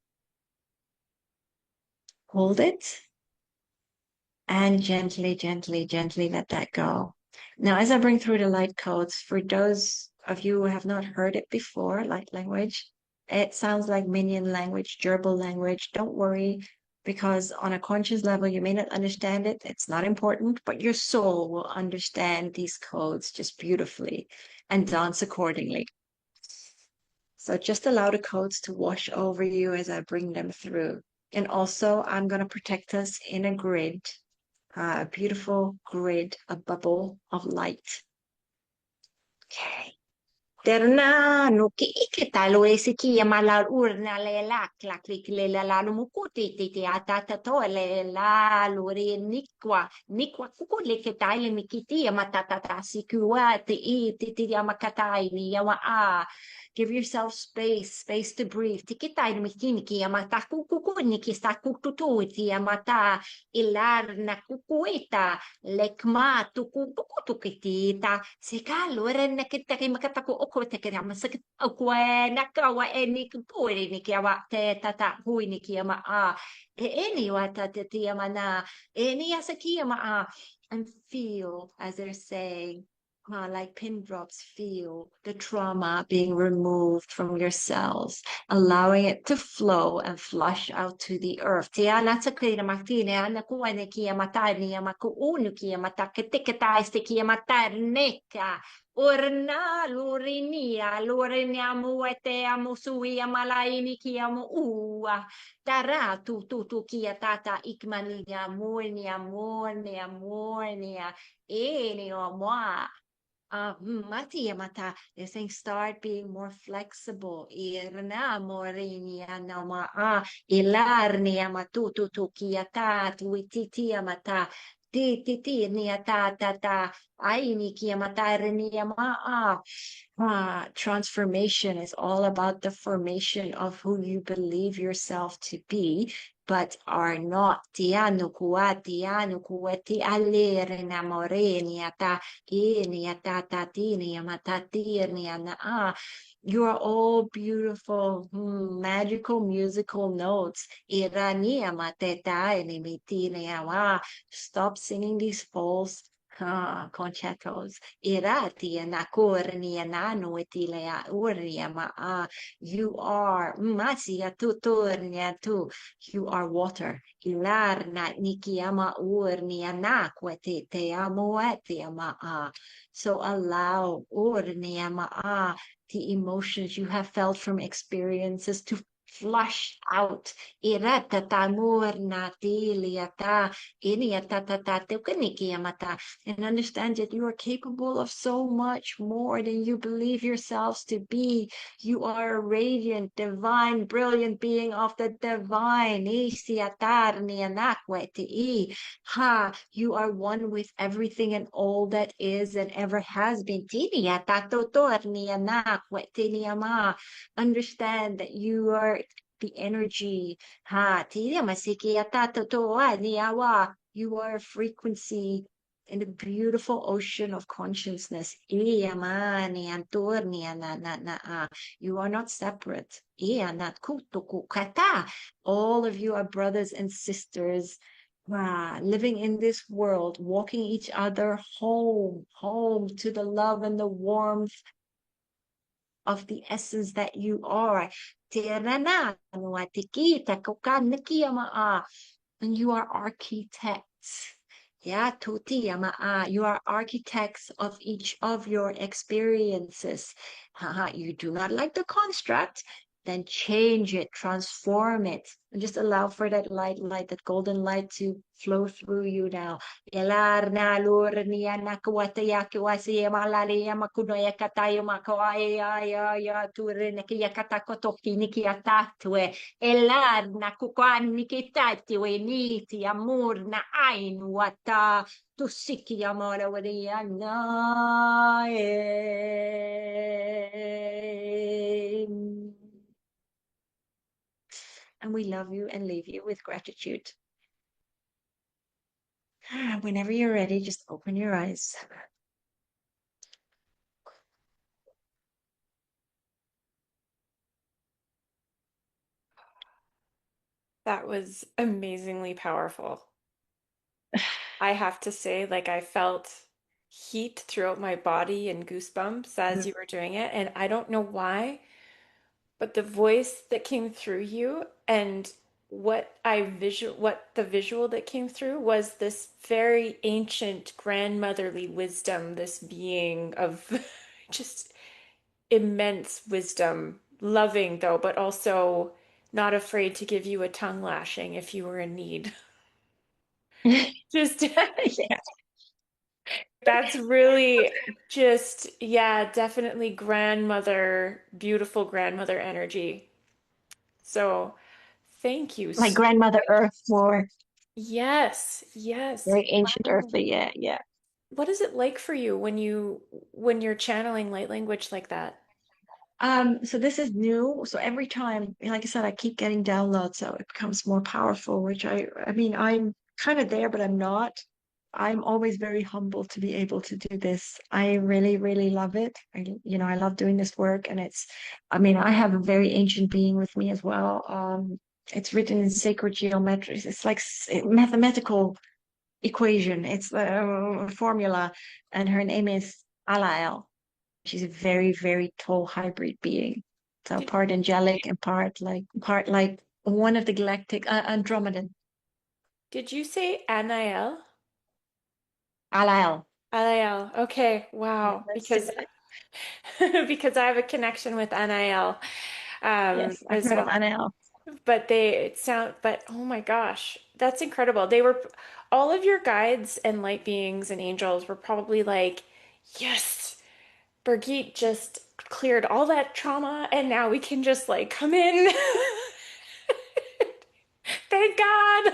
Hold it and gently, gently, gently let that go. Now, as I bring through the light codes, for those of you who have not heard it before, light language, it sounds like minion language, gerbil language. Don't worry, because on a conscious level, you may not understand it. It's not important, but your soul will understand these codes just beautifully and dance accordingly. So just allow the codes to wash over you as I bring them through. And also, I'm going to protect us in a grid, a beautiful grid, a bubble of light. Okay. Terna no ki ikita lo e si ki ma la urna le la kla klik le la no mukuti ti ata ta to le la lo re nikwa kuku le ke tai le mikiti ma ta ta ta si kuwa ti ma katai ni ya wa a. Give yourself space to breathe. Tikitai no mikini ki ma ta kuku ni ki sta kuku tu ti ma ta ilar na kukuita lekma tuku kitita sika lore na kita kay makatako oko te kaya masakit okwe nakawa ni kupuri ni kaya te tata hui ni kaya ma eni wa tata tia mana eni asaki ma and feel as they're saying like pin drops, feel the trauma being removed from your cells, allowing it to flow and flush out to the earth. Tia nasa kaya matine ana kuwa ne kia matar ni amaku unu kia matar ketiketa este kia matar neka. Orna lurinia lurinia muete amusui amalaini kia mu ua. Tara tu kia tata ikmania mornia eni o moa. Mati mata, they're saying start being more flexible. Irna morini anama ilarni amatu tu kiata tuititi amata ti ni ata tata aini kiamata reni ama transformation is all about the formation of who you believe yourself to be, but are not. Tianu kuati alere namoreni ata ini ata tatini amatatirni ana. You are all beautiful, magical musical notes. Irania mateta ini mitini awa. Stop singing these false concertos. Irati nakorni anano etilea urnia ma. You are masia tuturnia tu. You are water. Ilarna nikiama urni anaquete te amo etiama. So allow urnia ma the emotions you have felt from experiences to flush out. Irata tamurna tiliata iniata teukanikiamata. And understand that you are capable of so much more than you believe yourselves to be. You are a radiant, divine, brilliant being of the divine. Ha, you are one with everything and all that is and ever has been. Understand that you are the energy. You are a frequency in the beautiful ocean of consciousness. You are not separate. All of you are brothers and sisters. Living in this world, walking each other home to the love and the warmth of the essence that you are. And you are architects. Yeah, you are architects of each of your experiences. You do not like the construct, then change it, transform it, and just allow for that light, that golden light to flow through you now. Tusiki amora and we love you and leave you with gratitude. Whenever you're ready, just open your eyes. That was amazingly powerful. I have to say, like, I felt heat throughout my body and goosebumps as you were doing it. And I don't know why, but the voice that came through you and what the visual that came through was this very ancient grandmotherly wisdom, this being of just immense wisdom, loving though, but also not afraid to give you a tongue lashing if you were in need. Just Yeah. that's really just, yeah, definitely grandmother, beautiful grandmother energy. So thank you. My grandmother Earth more. Yes, yes. Very ancient Wow. earthly, yeah. What is it like for you when you're channeling light language like that? So this is new. So every time, like I said, I keep getting downloads, so it becomes more powerful, which I mean, I'm kind of there, but I'm not. I'm always very humble to be able to do this. I really, really love it. I love doing this work, and I mean, I have a very ancient being with me as well. It's written in sacred geometry. It's like mathematical equation. It's a formula, and her name is Alael. She's a very, very tall hybrid being. So Did, part angelic and part like one of the galactic Andromedan. did you say Anael? Alael. Anael. Okay, Yeah, wow. let's do Because it. because I have a connection with Anael Yes, I've as heard of well. Anael. But but oh my gosh, that's incredible. All of your guides and light beings and angels were probably like, yes, Birgitte just cleared all that trauma and now we can just like come in. Thank God.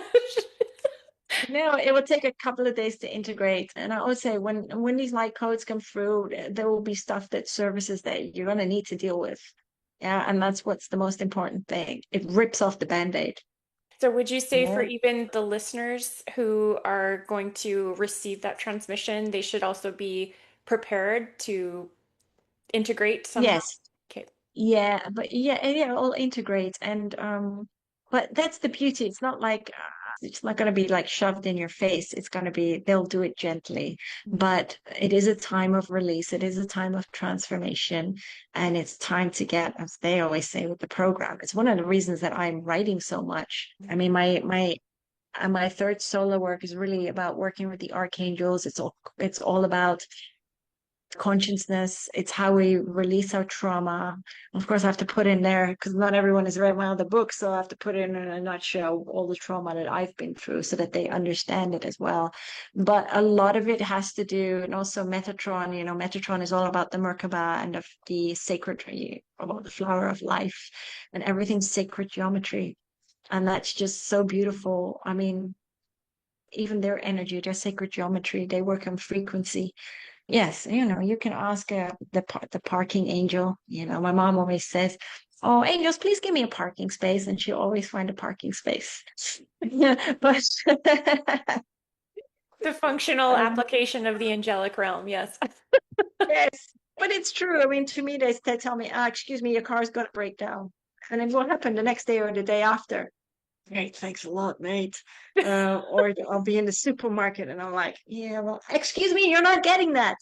No, it will take a couple of days to integrate. And I would say when these light codes come through, there will be stuff that services that you're gonna need to deal with. Yeah, and that's what's the most important thing. It rips off the band-aid. So would you say for Yeah. even the listeners who are going to receive that transmission, they should also be prepared to integrate somehow? Yes. Okay. Yeah, but yeah, it all integrates, and but that's the beauty. It's not like It's not going to be like shoved in your face. It's going to be, they'll do it gently. But it is a time of release. It is a time of transformation. And it's time to get, as they always say with the program, it's one of the reasons that I'm writing so much. I mean, my third solo work is really about working with the archangels. It's all about consciousness. It's how we release our trauma. Of course, I have to put in there because not everyone has read one of the books, so I have to put in a nutshell all the trauma that I've been through so that they understand it as well. But a lot of it has to do, and also Metatron. Metatron is all about the Merkaba and of the sacred, about the flower of life, and everything's sacred geometry, and that's just so beautiful. I mean, even their energy, their sacred geometry, they work on frequency. Yes, you can ask the parking angel. My mom always says, "Oh, angels, please give me a parking space," and she'll always find a parking space. Yeah, but The functional um, application of the angelic realm, yes. yes, but it's true. I mean, to me, they tell me, "Excuse me, your car's going to break down," and then what happened the next day or the day after? Great, thanks a lot, mate. Or I'll be in the supermarket and I'm like, yeah, well, excuse me, you're not getting that.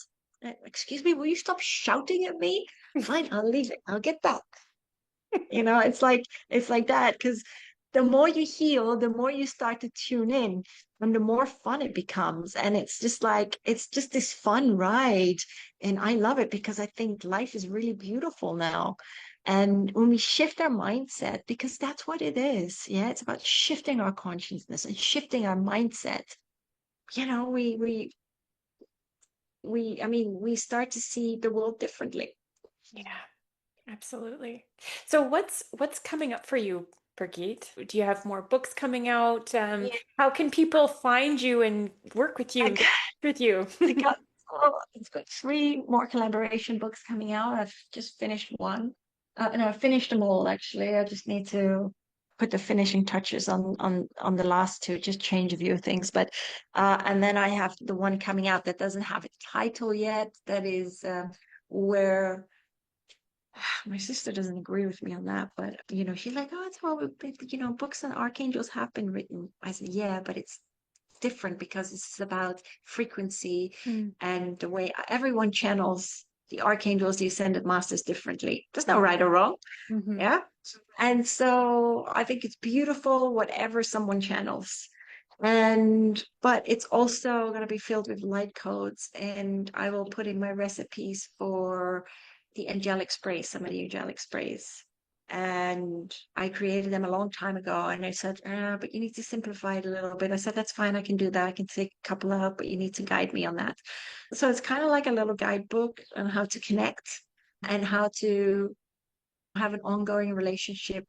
Excuse me, will you stop shouting at me? Fine, I'll leave it. I'll get back. It's like that because the more you heal, the more you start to tune in, and the more fun it becomes. And it's just this fun ride. And I love it because I think life is really beautiful now. And when we shift our mindset, because that's what it is, yeah, it's about shifting our consciousness and shifting our mindset. I mean, we start to see the world differently. Yeah, absolutely. So what's coming up for you, Birgitte? Do you have more books coming out? Yeah, How can people find you and work with I you, got, with you? I got, it's got 3 more collaboration books coming out. I've just finished one. And I've finished them all actually. I just need to put the finishing touches on the last 2, just change a few things. But and then I have the one coming out that doesn't have a title yet. That is where my sister doesn't agree with me on that, but she's like, oh, it's all, books on archangels have been written. I said, yeah, but it's different because it's about frequency Mm. and the way everyone channels the archangels, the ascended masters differently. There's no right or wrong. Mm-hmm. Yeah. And so I think it's beautiful, whatever someone channels. But it's also going to be filled with light codes, and I will put in my recipes for the angelic sprays, some of the angelic sprays. And I created them a long time ago, and I said, but you need to simplify it a little bit. I said, that's fine, I can do that. I can take a couple out, but you need to guide me on that. So it's kind of like a little guidebook on how to connect and how to have an ongoing relationship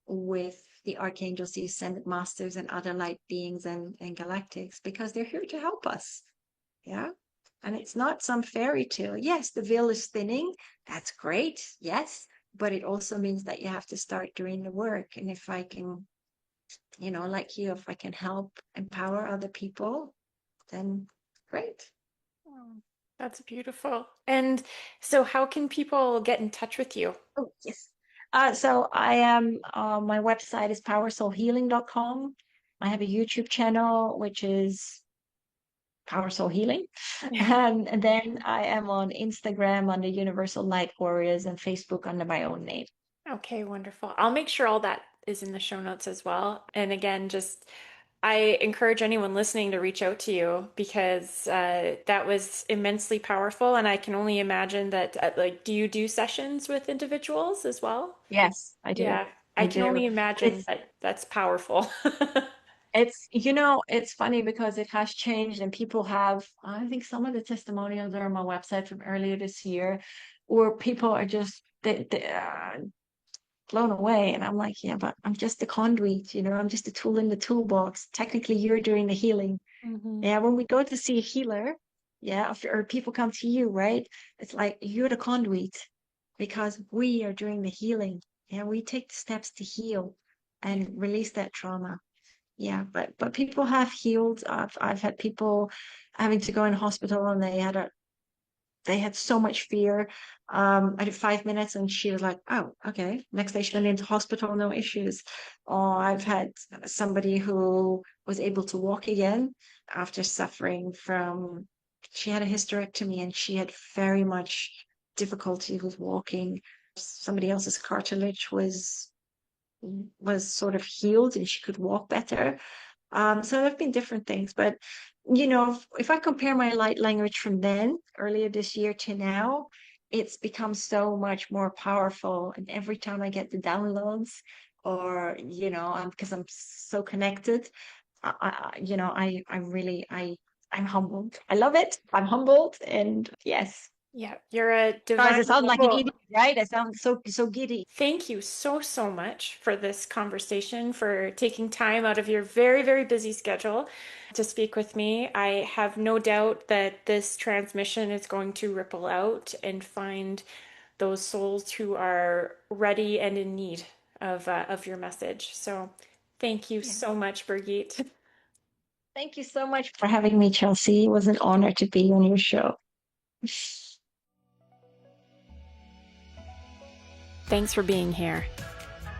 with the archangels, the ascended masters, and other light beings and galactics, because they're here to help us. Yeah. And it's not some fairy tale. Yes, the veil is thinning. That's great. Yes. But it also means that you have to start doing the work. And if I can, like you, if I can help empower other people, then great. Oh, that's beautiful. And so how can people get in touch with you? Oh, yes. So I am, my website is powersoulhealing.com. I have a YouTube channel, which is Power Soul Healing. And then I am on Instagram under Universal Light Warriors and Facebook under my own name. Okay, wonderful. I'll make sure all that is in the show notes as well. And again, just I encourage anyone listening to reach out to you because that was immensely powerful. And I can only imagine that, like, do you do sessions with individuals as well? Yes, I do. Yeah, I I can do. only imagine It's that that's powerful. it's funny because it has changed and people have, I think some of the testimonials are on my website from earlier this year, where people are just they blown away. And I'm like, yeah, but I'm just the conduit, I'm just a tool in the toolbox. Technically, you're doing the healing. Hmm. Yeah, when we go to see a healer, yeah, or people come to you, right? It's like you're the conduit because we are doing the healing. Yeah, we take the steps to heal and release that trauma. Yeah, but people have healed. I've had people having to go in hospital and they had they had so much fear. I did 5 minutes and she was like, oh, okay. Next day she went into hospital, no issues. Or I've had somebody who was able to walk again after suffering from, she had a hysterectomy and she had very much difficulty with walking. Somebody else's cartilage was sort of healed and she could walk better. So there have been different things, but if I compare my light language from then, earlier this year to now, it's become so much more powerful. And every time I get the downloads, or because I'm so connected, I'm humbled. I love it. I'm humbled, and yes. Yeah, you're a Guys, divine I sound like an rebel. idiot, right? I sound so giddy. Thank you so, so much for this conversation, for taking time out of your very, very busy schedule to speak with me. I have no doubt that this transmission is going to ripple out and find those souls who are ready and in need of your message. So thank you so much, Birgitte. Thank you so much for having me, Chelsea. It was an honor to be on your show. Thanks for being here.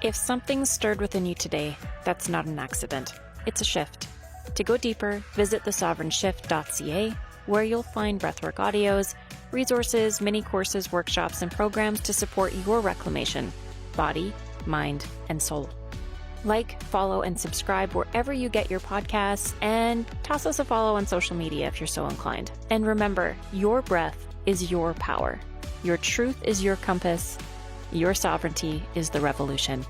If something's stirred within you today, that's not an accident. It's a shift. To go deeper, visit thesovereignshift.ca, where you'll find breathwork audios, resources, mini courses, workshops, and programs to support your reclamation, body, mind, and soul. Like, follow, and subscribe wherever you get your podcasts, and toss us a follow on social media if you're so inclined. And remember, your breath is your power. Your truth is your compass. Your sovereignty is the revolution.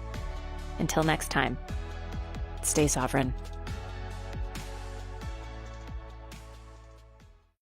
Until next time, stay sovereign.